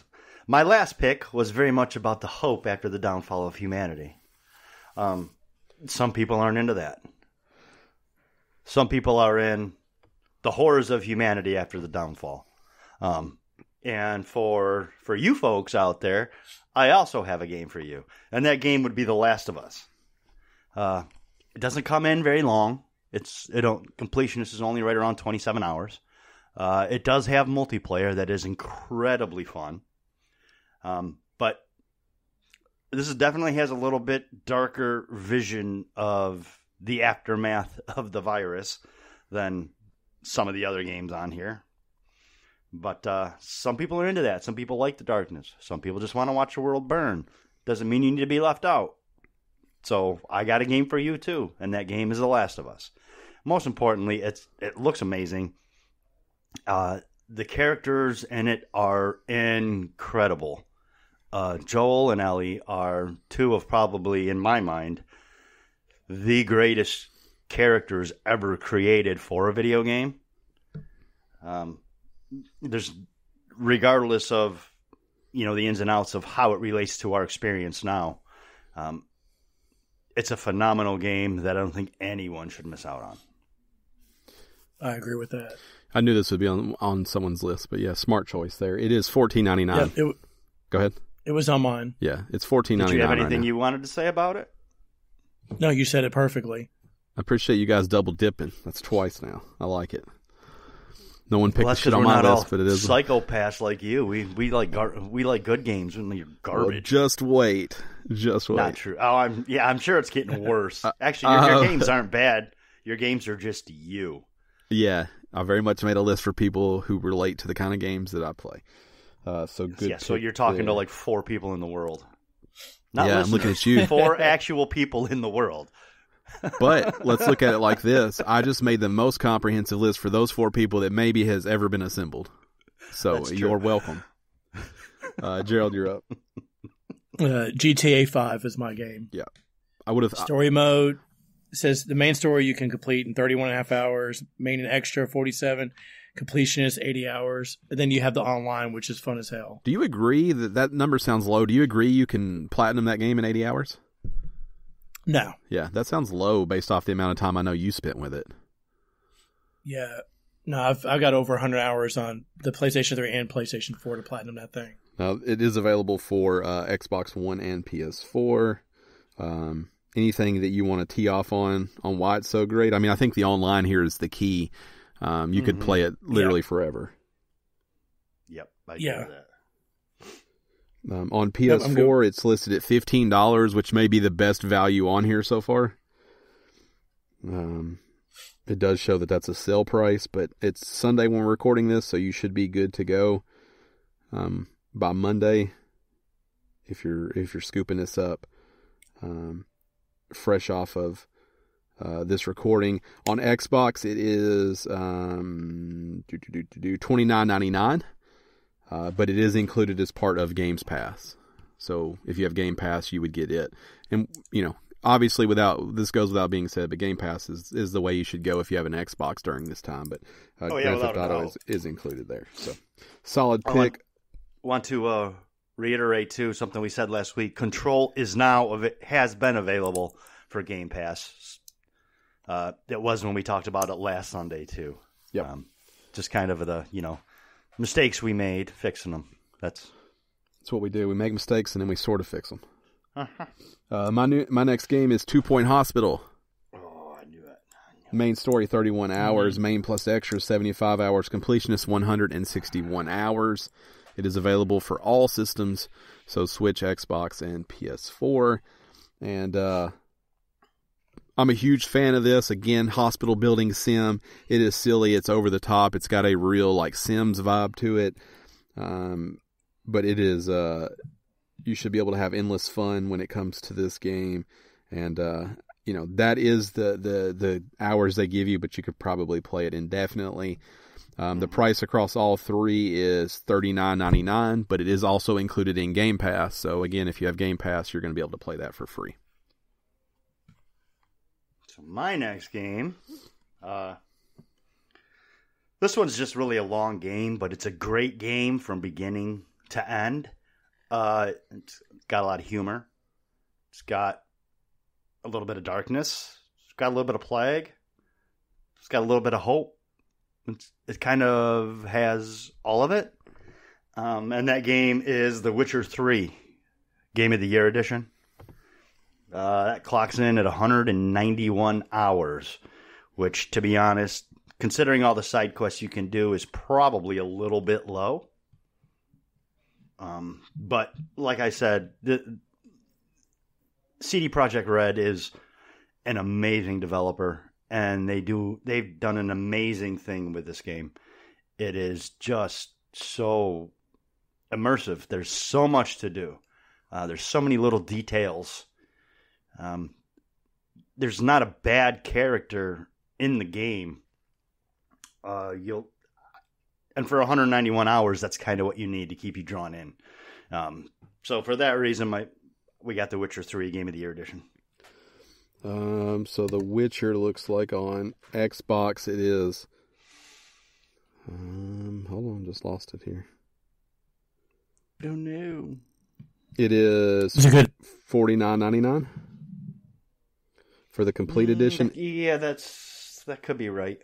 my last pick was very much about the hope after the downfall of humanity. Some people aren't into that. Some people are in the horrors of humanity after the downfall. And for you folks out there, I also have a game for you. And that game would be The Last of Us. It doesn't come in very long. Completionist is only right around 27 hours. It does have multiplayer that is incredibly fun. But this definitely has a little bit darker vision of the aftermath of the virus than some of the other games on here. But some people are into that. Some people like the darkness. Some people just want to watch the world burn. Doesn't mean you need to be left out. So I got a game for you too, and that game is The Last of Us. Most importantly, it looks amazing. The characters in it are incredible. Joel and Ellie are two of probably, in my mind, the greatest characters ever created for a video game. There's, regardless of, the ins and outs of how it relates to our experience now, it's a phenomenal game that I don't think anyone should miss out on. I agree with that. I knew this would be on someone's list, but yeah, smart choice there. It is $14.99. Yeah, Go ahead. It was on mine. Yeah, it's $14.99. Did you have anything you wanted to say about it? No, you said it perfectly. I appreciate you guys double dipping. That's twice now. I like it. No one picked the shit on we're my not list, but it is psychopaths like you. We like good games when you're garbage. Well, just wait. Not true. Oh, I'm sure it's getting worse. Actually, your games aren't bad. Your games are just you. Yeah, I very much made a list for people who relate to the kind of games that I play. So good. Yeah, so you're talking to like 4 people in the world. I'm looking at you. 4 actual people in the world. But let's look at it like this. I just made the most comprehensive list for those 4 people that maybe has ever been assembled. So you're welcome. Gerald, you're up. GTA 5 is my game. Yeah. I would have. Story mode. It says the main story you can complete in 31 and a half hours. Main and extra, 47. Completion is 80 hours. And then you have the online, which is fun as hell. Do you agree that number sounds low? Do you agree you can platinum that game in 80 hours? No. Yeah, that sounds low based off the amount of time I know you spent with it. Yeah. No, I've got over 100 hours on the PlayStation 3 and PlayStation 4 to platinum that thing. Now, it is available for Xbox One and PS4. Anything that you want to tee off on why it's so great? I mean, I think the online here is the key. You could play it literally forever. Yep, I get that. On PS4, it's listed at $15, which may be the best value on here so far. It does show that that's a sale price, but it's Sunday when we're recording this, so you should be good to go by Monday if you're scooping this up fresh off of this recording. On Xbox, it is $29.99, but it is included as part of Games Pass. So if you have Game Pass, you would get it. And, obviously this goes without being said, but Game Pass is the way you should go if you have an Xbox during this time. But Grand Theft Auto is included there. So solid pick. Want to reiterate too something we said last week. Control has been available for Game Pass. It was when we talked about it last Sunday too. Yep. Just kind of the mistakes we made, fixing them. That's what we do. We make mistakes and then we sort of fix them. My next game is 2 Point Hospital. Oh, I knew it. Main story 31 hours, main plus extras 75 hours, completionist 161 hours. It is available for all systems, so Switch, Xbox, and PS4. And I'm a huge fan of this. Again, hospital building sim. It is silly. It's over the top. It's got a real Sims vibe to it. But it is. You should be able to have endless fun when it comes to this game, and that is the hours they give you, but you could probably play it indefinitely. The price across all three is $39.99, but it is also included in Game Pass. So again, if you have Game Pass, you're going to be able to play that for free. So my next game, this one's just really a long game, but it's a great game from beginning to end. It's got a lot of humor. It's got a little bit of darkness. It's got a little bit of plague. It's got a little bit of hope. It kind of has all of it. And that game is The Witcher 3 Game of the Year edition. That clocks in at 191 hours, which, to be honest, considering all the side quests you can do, is probably a little bit low. But like I said, the CD Projekt Red is an amazing developer, and they've done an amazing thing with this game. It is just so immersive. There's so much to do. There's so many little details. There's not a bad character in the game. And for 191 hours, that's kind of what you need to keep you drawn in. So for that reason, we got The Witcher 3 Game of the Year edition. So The Witcher looks like on Xbox it is. Hold on, just lost it here. Oh no! It is $49.99 for the complete edition. Yeah, that could be right.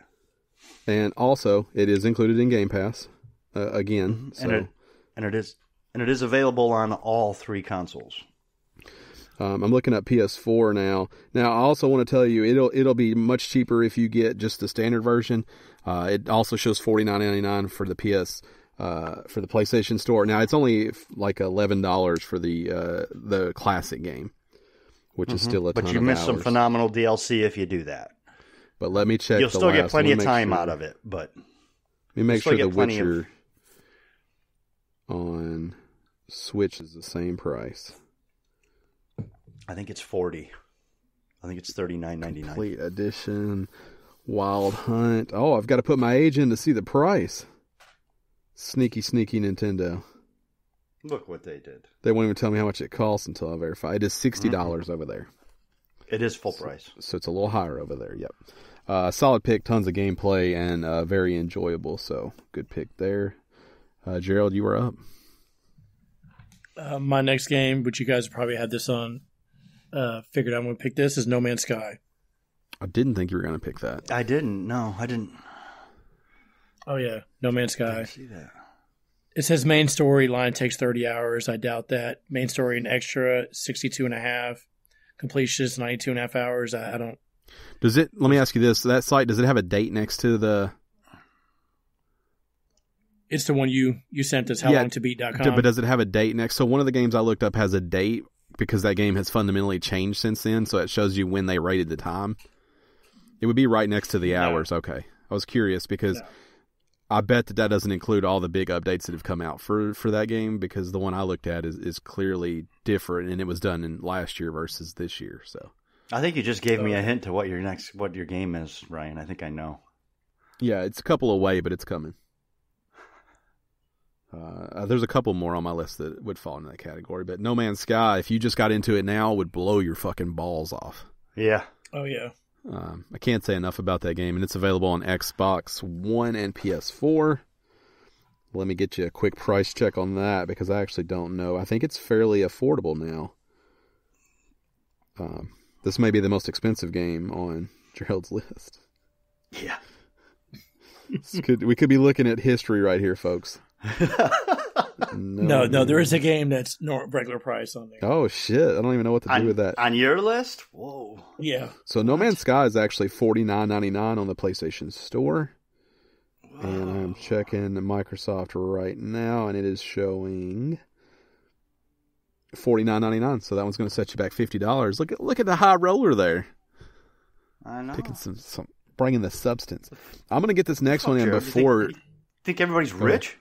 And also, it is included in Game Pass again. So. And it is available on all three consoles. I'm looking at PS4 now. Now, I also want to tell you, it'll be much cheaper if you get just the standard version. It also shows $49.99 for the for the PlayStation Store. Now, it's only like $11 for the classic game, which is still a ton of hours. But you miss some phenomenal DLC if you do that. But let me check. You'll still get plenty of time out of it. But let me make sure The Witcher on Switch is the same price. I think it's $40. I think it's $39.99. Complete edition, Wild Hunt. Oh, I've got to put my age in to see the price. Sneaky Nintendo. Look what they did. They won't even tell me how much it costs until I verify. It is $60 over there. It is full price. So it's a little higher over there, yep. Solid pick, tons of gameplay, and very enjoyable. So good pick there. Gerald, you were up. My next game, which you guys probably had this on, figured I'm going to pick this, is No Man's Sky. I didn't think you were going to pick that. I didn't. No, I didn't. Oh, yeah. No Man's Sky. I see that. It says main storyline takes 30 hours. I doubt that. Main story and extra, 62 and a half. Completion is 92 and a half hours. I don't. Does it? Let me ask you this: that site, does it have a date next to the? It's the one you sent us. HowLongToBeat.com. But does it have a date next? So one of the games I looked up has a date because that game has fundamentally changed since then. So it shows you when they rated the time. It would be right next to the hours. Okay, I was curious because. No. I bet that doesn't include all the big updates that have come out for that game, because the one I looked at is clearly different, and it was done in last year versus this year. So I think you just gave me a hint to what your game is, Ryan. I think I know. Yeah, it's a couple away, but it's coming. There's a couple more on my list that would fall into that category, but No Man's Sky, if you just got into it now, would blow your fucking balls off. Yeah. Oh yeah. I can't say enough about that game, and it's available on Xbox One and PS4. Let me get you a quick price check on that, because I actually don't know. I think it's fairly affordable now. This may be the most expensive game on Gerald's list. Yeah. We could be looking at history right here, folks. No, there is a game that's regular price on there. Oh shit! I don't even know what to do with that. On your list? Whoa. Yeah. So No Man's Sky is actually $49.99 on the PlayStation Store. Whoa. And I'm checking Microsoft right now, and it is showing $49.99. So that one's going to set you back $50. Look at the high roller there. I know. Taking some bringing the substance. I'm going to get this next one in before. Think everybody's rich?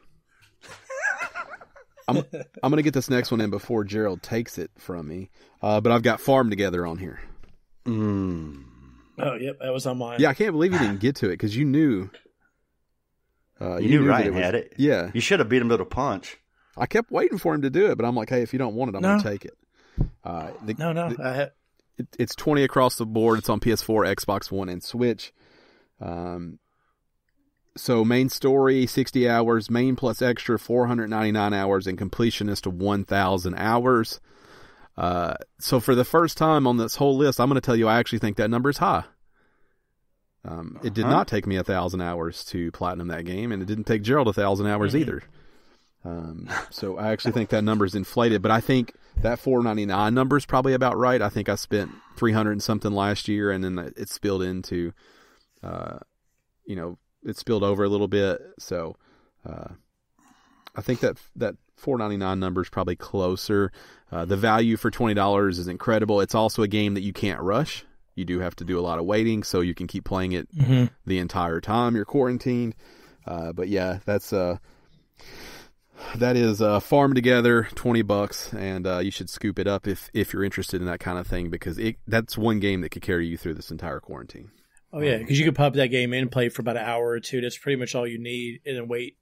I'm going to get this next one in before Gerald takes it from me. But I've got Farm Together on here. Oh, yep, that was on mine. Yeah, I can't believe you didn't get to it, because you knew. You knew Ryan had it. Yeah. You should have beat him to the punch. I kept waiting for him to do it, but I'm like, hey, if you don't want it, I'm going to take it. It's 20 across the board. It's on PS4, Xbox One, and Switch. So main story, 60 hours, main plus extra, 499 hours, and completionist of 1,000 hours. So for the first time on this whole list, I'm going to tell you I actually think that number is high. It did not take me 1,000 hours to platinum that game, and it didn't take Gerald 1,000 hours either. So I actually think that number is inflated, but I think that 499 number is probably about right. I think I spent 300 and something last year, and then it spilled into, it spilled over a little bit. So I think that 499 number is probably closer. The value for $20 is incredible. It's also a game that you can't rush. You do have to do a lot of waiting, so you can keep playing it the entire time you're quarantined. But yeah, that is Farm Together, $20, and you should scoop it up if you're interested in that kind of thing, because that's one game that could carry you through this entire quarantine. Oh yeah, because you could pop that game in and play for about an hour or two. That's pretty much all you need, and then wait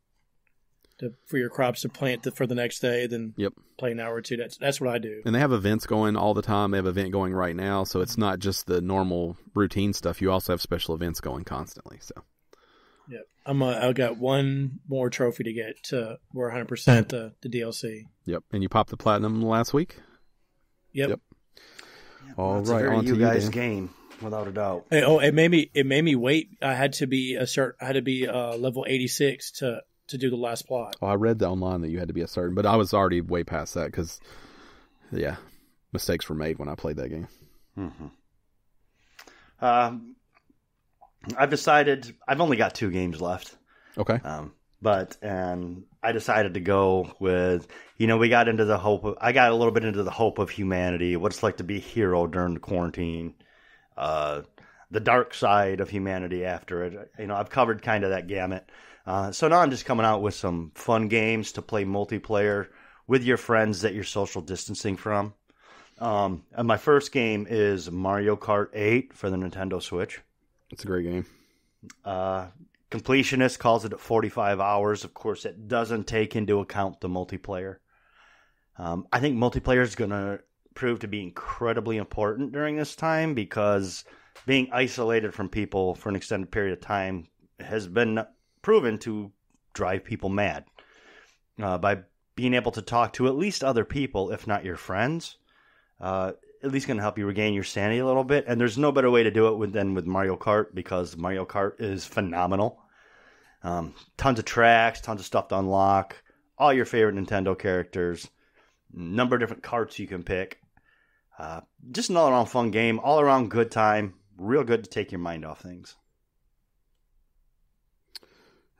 for your crops to plant for the next day. Then play an hour or two. That's what I do. And they have events going all the time. They have an event going right now, so it's not just the normal routine stuff. You also have special events going constantly. So. Yep, I've got one more trophy to get to. We're 100% the DLC. Yep, and you popped the platinum last week. Yep. All right, on to you guys' game. Without a doubt. It made me wait. I had to be level 86 to do the last plot. Oh, I read that online that you had to be a certain, but I was already way past that because, mistakes were made when I played that game. I've decided I've only got 2 games left. Okay. But I decided to go with, we got into I got a little bit into the hope of humanity, what it's like to be a hero during the quarantine. The dark side of humanity after it. I've covered kind of that gamut. So now I'm just coming out with some fun games to play multiplayer with your friends that you're social distancing from. And my first game is Mario Kart 8 for the Nintendo Switch. It's a great game. Completionist calls it at 45 hours. Of course, it doesn't take into account the multiplayer. I think multiplayer is going to prove to be incredibly important during this time, because being isolated from people for an extended period of time has been proven to drive people mad. By being able to talk to at least other people, if not your friends, at least going to help you regain your sanity a little bit. And there's no better way to do it than with Mario Kart, because Mario Kart is phenomenal. Tons of tracks, tons of stuff to unlock. All your favorite Nintendo characters. Number of different carts you can pick. Just an all-around fun game. All-around good time. Real good to take your mind off things.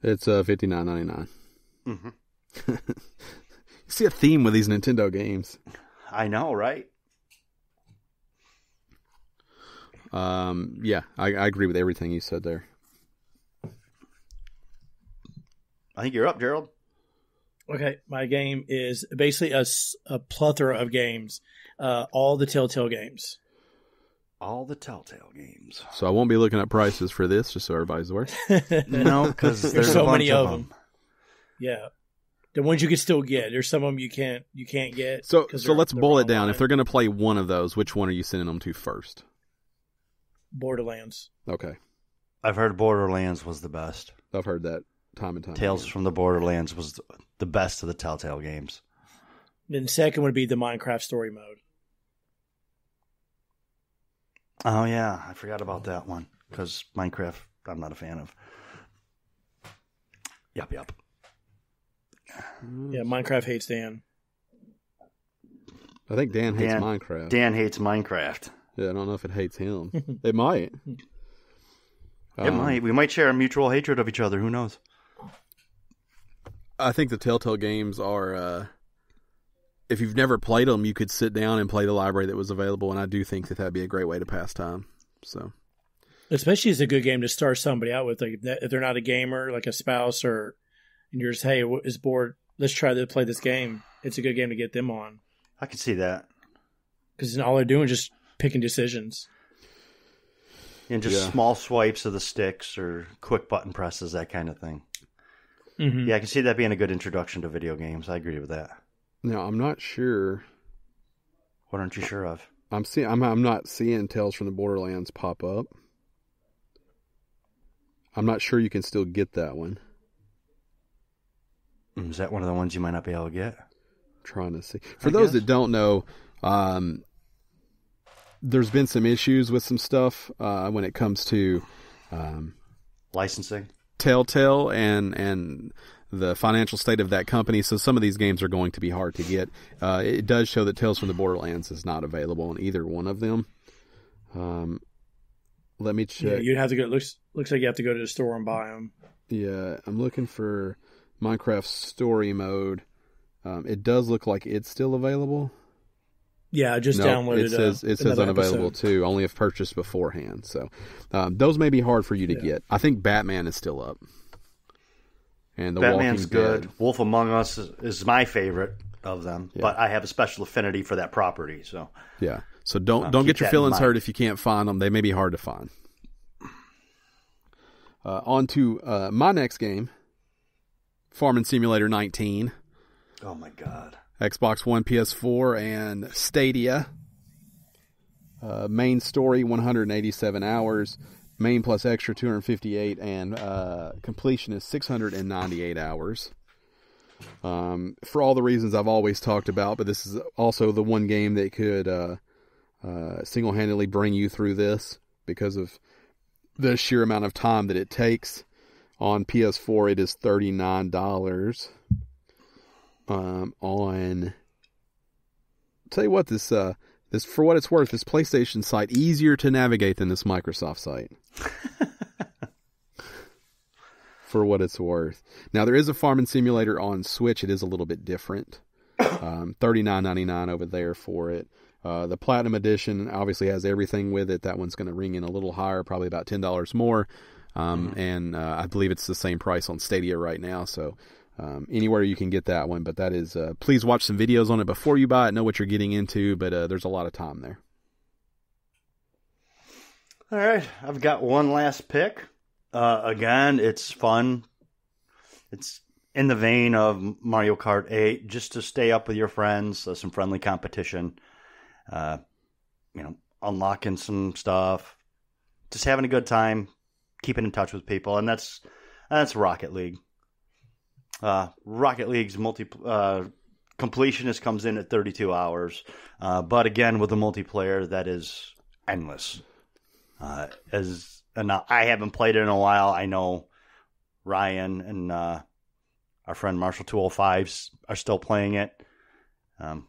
It's $59.99. Mm-hmm. You see a theme with these Nintendo games. I know, right? Yeah, I agree with everything you said there. I think you're up, Gerald. Okay, my game is basically a plethora of games. All the Telltale games. All the Telltale games. So I won't be looking at prices for this, just so everybody's aware. No, because there's so a bunch many of of them. Yeah. The ones you can still get. There's some of them you can't get. So they're let's boil it down. online. If they're going to play one of those, which one are you sending them to first? Borderlands. Okay. I've heard Borderlands was the best. I've heard that time and time Tales again. from the Borderlands was the best of the Telltale games. Then second would be the Minecraft story mode. Oh, yeah. I forgot about that one. Because Minecraft, I'm not a fan of. Yep. Yeah, Minecraft hates Dan. I think Dan hates Minecraft. Dan hates Minecraft. Yeah, I don't know if it hates him. It might. It might. We might share a mutual hatred of each other. Who knows? I think the Telltale games are, if you've never played them, you could sit down and play the library that was available, and I do think that that'd be a great way to pass time. So, especially it's a good game to start somebody out with. Like if they're not a gamer, like a spouse, or and you're just, hey, is bored, let's try to play this game. It's a good game to get them on. I can see that. Because all they're doing is just picking decisions. And just small swipes of the sticks or quick button presses, that kind of thing. Mm-hmm. Yeah, I can see that being a good introduction to video games. I agree with that. now I'm not sure. What aren't you sure of? I'm not seeing Tales from the Borderlands pop up. I'm not sure you can still get that one. Is that one of the ones you might not be able to get? Trying to see. For those that don't know, there's been some issues with some stuff when it comes to Licensing? Telltale and the financial state of that company. So some of these games are going to be hard to get. It does show that Tales from the Borderlands is not available on either one of them. Let me check. Yeah, you'd have to go. Looks like you have to go to the store and buy them. Yeah, I'm looking for Minecraft Story Mode. It does look like it's still available. Yeah, I just downloaded it says unavailable episode. too, only if purchased beforehand. So those may be hard for you to get. I think Batman is still up. And the Batman's Walking Dead. good. Wolf Among Us is my favorite of them, but I have a special affinity for that property. So yeah. So don't keep get your that in feelings mind. hurt if you can't find them. They may be hard to find. On to my next game, Farming Simulator 19. Oh my God. Xbox One, PS4, and Stadia. Main story, 187 hours. Main plus extra, 258. And completion is 698 hours. For all the reasons I've always talked about, but this is also the one game that could single-handedly bring you through this because of the sheer amount of time that it takes. On PS4, it is $39. Tell you what, this for what it's worth, this PlayStation site easier to navigate than this Microsoft site. For what it's worth. Now there is a farming simulator on Switch. It is a little bit different. $39.99 over there for it. The Platinum Edition obviously has everything with it. That one's going to ring in a little higher, probably about $10 more. And I believe it's the same price on Stadia right now. So anywhere you can get that one. But that is, please watch some videos on it before you buy it. Know what you're getting into, but there's a lot of time there. All right, I've got one last pick. Again, it's fun. It's in the vein of Mario Kart 8, just to stay up with your friends, some friendly competition, unlocking some stuff, just having a good time, keeping in touch with people, and that's Rocket League. Rocket League's completionist comes in at 32 hours, but again with the multiplayer that is endless. I haven't played it in a while. I know Ryan and our friend Marshall 205s are still playing it.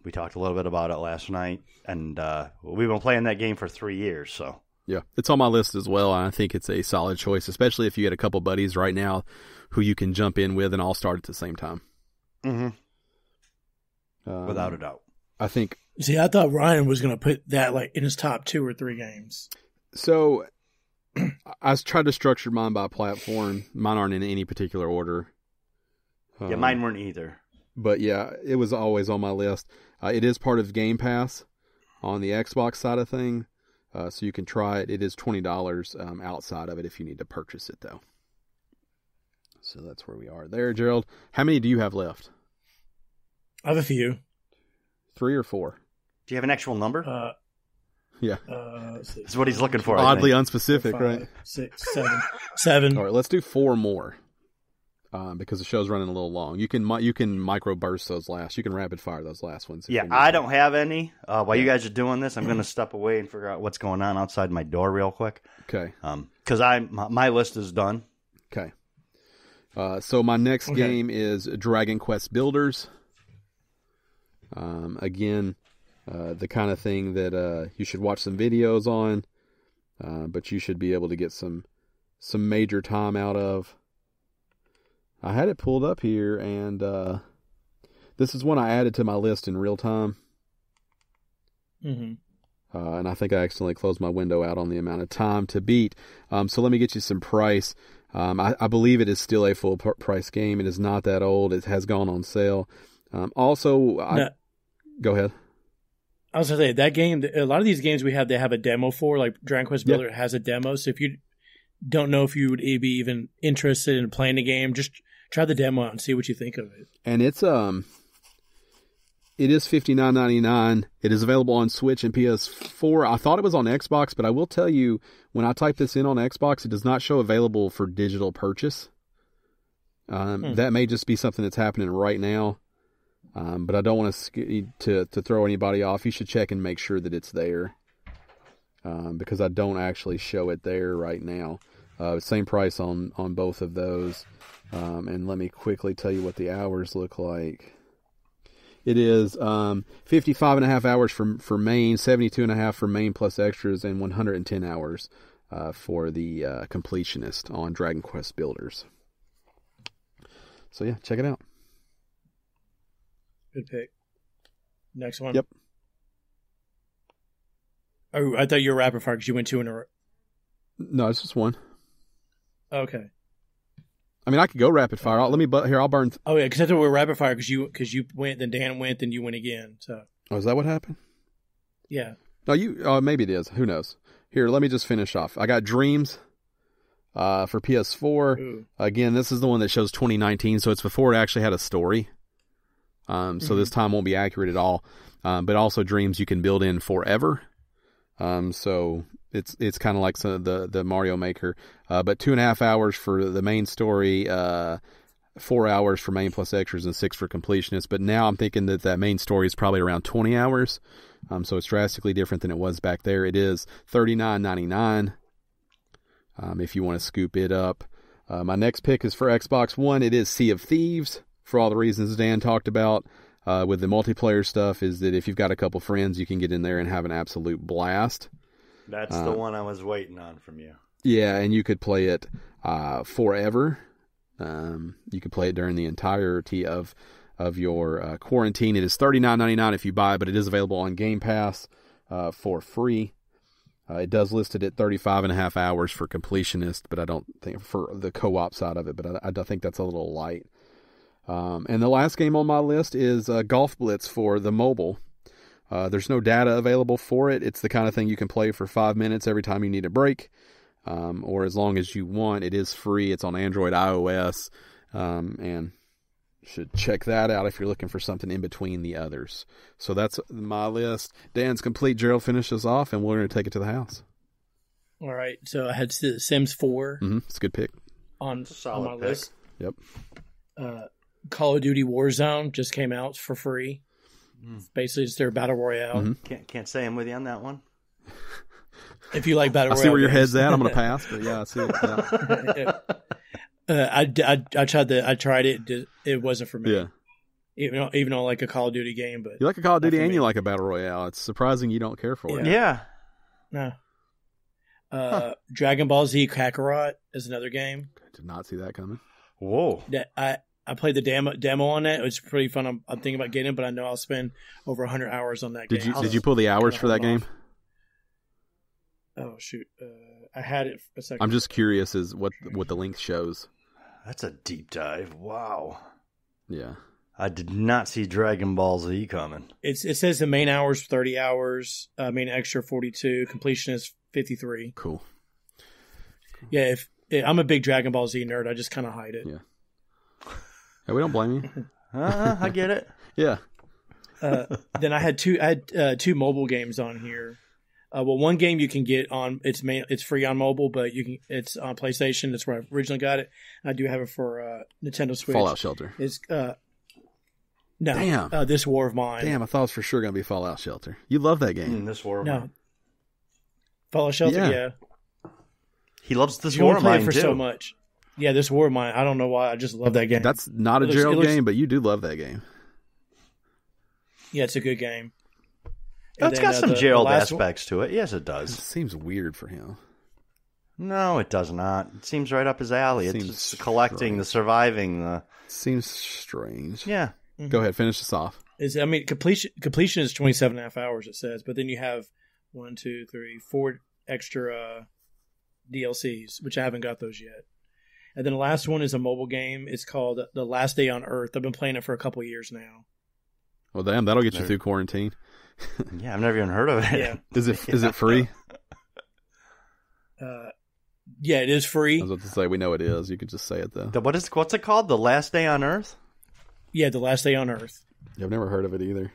We talked a little bit about it last night, and we've been playing that game for 3 years. So yeah, it's on my list as well. And I think it's a solid choice, especially if you get a couple buddies right now who you can jump in with and all start at the same time. Mm-hmm. Without a doubt. I think. See, I thought Ryan was going to put that like in his top 2 or 3 games. So I tried to structure mine by platform. Mine aren't in any particular order. Yeah, mine weren't either. But yeah, it was always on my list. It is part of Game Pass on the Xbox side of thing, so you can try it. It is $20 outside of it if you need to purchase it, though. So that's where we are there, Gerald. How many do you have left? I have a few. 3 or 4? Do you have an actual number? Yeah. That's what he's looking for. Oddly unspecific, 4, 5, right? 6, 7. 7. All right, let's do 4 more. Because the show's running a little long. You can micro burst those last. You can rapid fire those last ones. Yeah, I don't have any. While you guys are doing this, I'm going to step away and figure out what's going on outside my door real quick. Okay. Because my list is done. Okay. So my next game is Dragon Quest Builders. Again, the kind of thing that you should watch some videos on, but you should be able to get some major time out of. I had it pulled up here, and this is one I added to my list in real time. Mm-hmm. And I think I accidentally closed my window out on the amount of time to beat. So let me get you some price. I believe it is still a full price game. It is not that old. It has gone on sale. Go ahead. I was going to say, that game, a lot of these games they have a demo for, like Dragon Quest Builder has a demo. So if you don't know if you would be even interested in playing the game, just try the demo out and see what you think of it. And it is $59.99. It is available on Switch and PS4. I thought it was on Xbox, but I will tell you, when I type this in on Xbox, it does not show available for digital purchase. That may just be something that's happening right now. But I don't want to throw anybody off. You should check and make sure that it's there. Because I don't actually show it there right now. Same price on both of those. And let me quickly tell you what the hours look like. It is 55.5 hours for main, 72.5 for main plus extras, and 110 hours for the completionist on Dragon Quest Builders. So yeah, check it out. Good pick. Next one. Yep. Oh, I thought you were rapid fire because you went 2 in a row. No, it's just one. Okay. I mean, I could go rapid fire. I'll burn. Oh yeah, because I thought we were rapid fire because you went, then Dan went, then you went again. So. Oh, is that what happened? Yeah. No, maybe it is. Who knows? Here, let me just finish off. I got Dreams for PS4. Ooh. Again, this is the one that shows 2019, so it's before it actually had a story. So this time won't be accurate at all. But also Dreams you can build in forever. So it's kind of like the Mario Maker. But 2.5 hours for the main story, 4 hours for main plus extras, and 6 for completionists. But now I'm thinking that main story is probably around 20 hours. So it's drastically different than it was back there. It is $39.99 if you want to scoop it up. My next pick is for Xbox One. It is Sea of Thieves, for all the reasons Dan talked about. With the multiplayer stuff, is that if you've got a couple friends, you can get in there and have an absolute blast. That's the one I was waiting on from you. Yeah, and you could play it forever. You could play it during the entirety of your quarantine. It is $39.99 if you buy, but it is available on Game Pass for free. It does list it at 35.5 hours for completionist, but I don't think for the co-op side of it. But I think that's a little light. And the last game on my list is Golf Blitz for the mobile. There's no data available for it. It's the kind of thing you can play for 5 minutes every time you need a break, or as long as you want. It is free. It's on Android, iOS, and should check that out if you're looking for something in between the others. So that's my list. Dan's complete. Gerald finishes off, and we're going to take it to the house. All right. So I had Sims 4. Mm-hmm. It's a good pick. On my list. Yep. Call of Duty Warzone just came out for free. Basically, it's their battle royale. Mm-hmm. Can't say I'm with you on that one. If you like battle royale, I see where your head's at. I'm going to pass, but yeah, I see it. I tried it. It wasn't for me. Yeah. Even though I like a Call of Duty game, but You like a Call of Duty and me. you like a Battle Royale. It's surprising you don't care for it. Yeah. No. Dragon Ball Z Kakarot is another game. I did not see that coming. Whoa. That I played the demo on that. It was pretty fun. I'm thinking about getting it, but I know I'll spend over 100 hours on that game. Did you pull the hours for that game? Oh shoot! I had it for a second. I'm just curious as what the link shows. That's a deep dive. Wow. Yeah. I did not see Dragon Ball Z coming. It says the main hours 30 hours, main extra 42, completion is 53. Cool. Yeah, I'm a big Dragon Ball Z nerd. I just kind of hide it. Yeah. Hey, we don't blame you. I get it. Yeah. Then I had two mobile games on here. Well, one game you can get on it's free on mobile, but it's on PlayStation. That's where I originally got it. I do have it for Nintendo Switch. Fallout Shelter. It's no. Damn. This War of Mine. Damn, I thought it was for sure going to be Fallout Shelter. You love that game. This War of No. Mine. Fallout Shelter. Yeah. He loves this You War want of to play Mine it for too. so much. Yeah, this War of Mine. I don't know why. I just love that game. That's not a Gerald game, but you do love that game. Yeah, it's a good game. It's got some Gerald aspects to it. Yes, it It does. seems weird for him. No, it does not. It seems right up his alley. It's Seems the collecting, strange. the surviving, the... Seems strange. Yeah. Go ahead, finish this off. Completion is 27 and a half hours, it says, but then you have 4 extra DLCs, which I haven't got those yet. And then the last one is a mobile game. It's called The Last Day on Earth. I've been playing it for a couple of years now. Well, damn, that'll get you through quarantine. Yeah, I've never even heard of it. Yeah. Is it free? Yeah, it is free. I was about to say, we know it is. You could just say it, though. What's it called? The Last Day on Earth? Yeah, The Last Day on Earth. I've never heard of it either.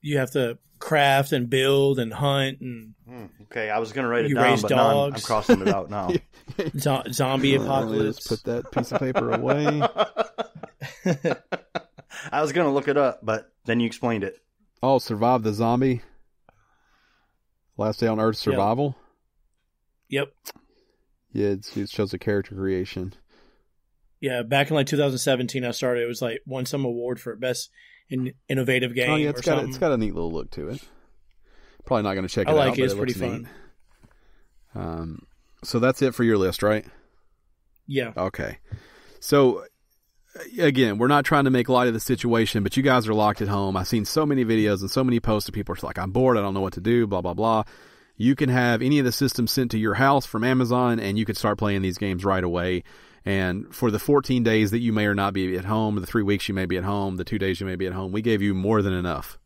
You have to craft and build and hunt and Okay, I was going to write it You down, raise but now I'm dogs. crossing it out now. zombie Let me apocalypse. just put that piece of paper away. I was going to look it up, but then you explained it. Oh, Survive the Zombie. Last Day on Earth Survival. Yep. Yeah, it shows a character creation. Yeah, back in 2017, I started. It was won some award for best innovative game. Oh yeah, or something. it's got a neat little look to it. Probably not going to check it I like out. it. But It's it pretty looks fun. neat. So that's it for your list, right? Yeah. Okay. So again, we're not trying to make light of the situation, but you guys are locked at home. I've seen so many videos and so many posts of people are like, I'm bored, I don't know what to do, blah, blah, blah. You can have any of the systems sent to your house from Amazon, and you can start playing these games right away. And for the 14 days that you may or not be at home, the 3 weeks you may be at home, the 2 days you may be at home, we gave you more than enough.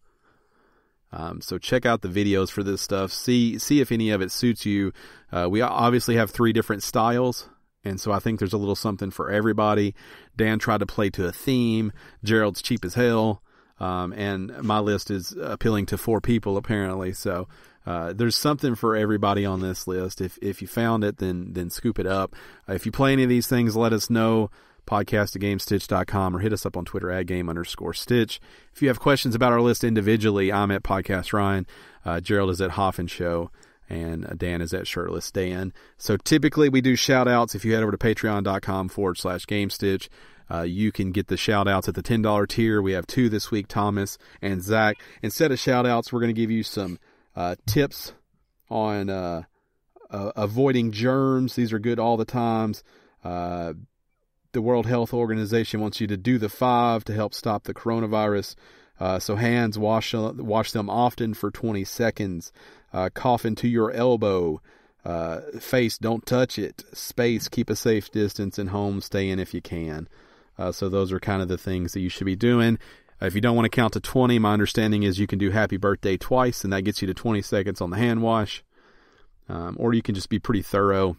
So check out the videos for this stuff. See if any of it suits you. We obviously have 3 different styles. And so I think there's a little something for everybody. Dan tried to play to a theme. Gerald's cheap as hell. And my list is appealing to 4 people apparently. So there's something for everybody on this list. If you found it, then scoop it up. If you play any of these things, let us know. Podcast@GameStitch.com or hit us up on Twitter @Game_Stitch. If you have questions about our list individually, I'm at Podcast Ryan. Gerald is at Hoffin Show. And Dan is at Shirtless Dan. So typically we do shout outs. If you head over to patreon.com/GameStitch, you can get the shout outs at the $10 tier. We have 2 this week, Thomas and Zach. Instead of shout outs, we're going to give you some tips on avoiding germs. These are good all the times. The World Health Organization wants you to do the 5 to help stop the coronavirus. So hands, wash them often for 20 seconds. Cough into your elbow. Face, don't touch it. Space, keep a safe distance. And home, stay in if you can. So those are kind of the things that you should be doing. If you don't want to count to 20, my understanding is you can do happy birthday twice, and that gets you to 20 seconds on the hand wash. Or you can just be pretty thorough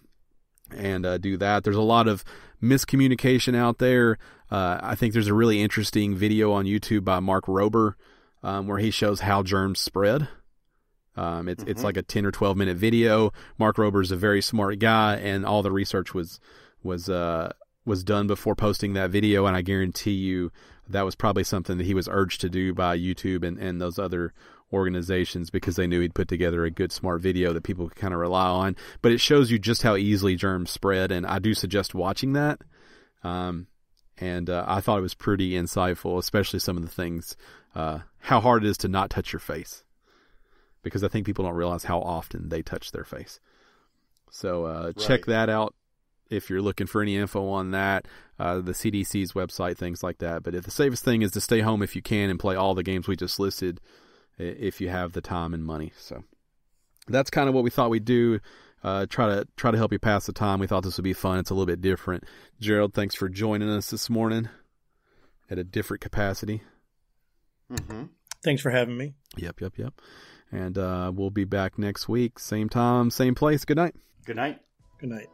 and do that. There's a lot of miscommunication out there. I think there's a really interesting video on YouTube by Mark Rober where he shows how germs spread. It's like a 10 or 12 minute video. Mark Rober is a very smart guy, and all the research was done before posting that video, and I guarantee you that was probably something that he was urged to do by YouTube and those other organizations because they knew he'd put together a good, smart video that people could kind of rely on. But it shows you just how easily germs spread, and I do suggest watching that. I thought it was pretty insightful, especially some of the things, how hard it is to not touch your face, because I think people don't realize how often they touch their face. So check that out if you're looking for any info on that, the CDC's website, things like that. But the safest thing is to stay home if you can and play all the games we just listed if you have the time and money. So that's kind of what we thought we'd do. Try to help you pass the time. We thought this would be fun. It's a little bit different. Gerald, thanks for joining us this morning at a different capacity. Mm-hmm. Thanks for having me. Yep. And we'll be back next week. Same time, same place. Good night. Good night. Good night.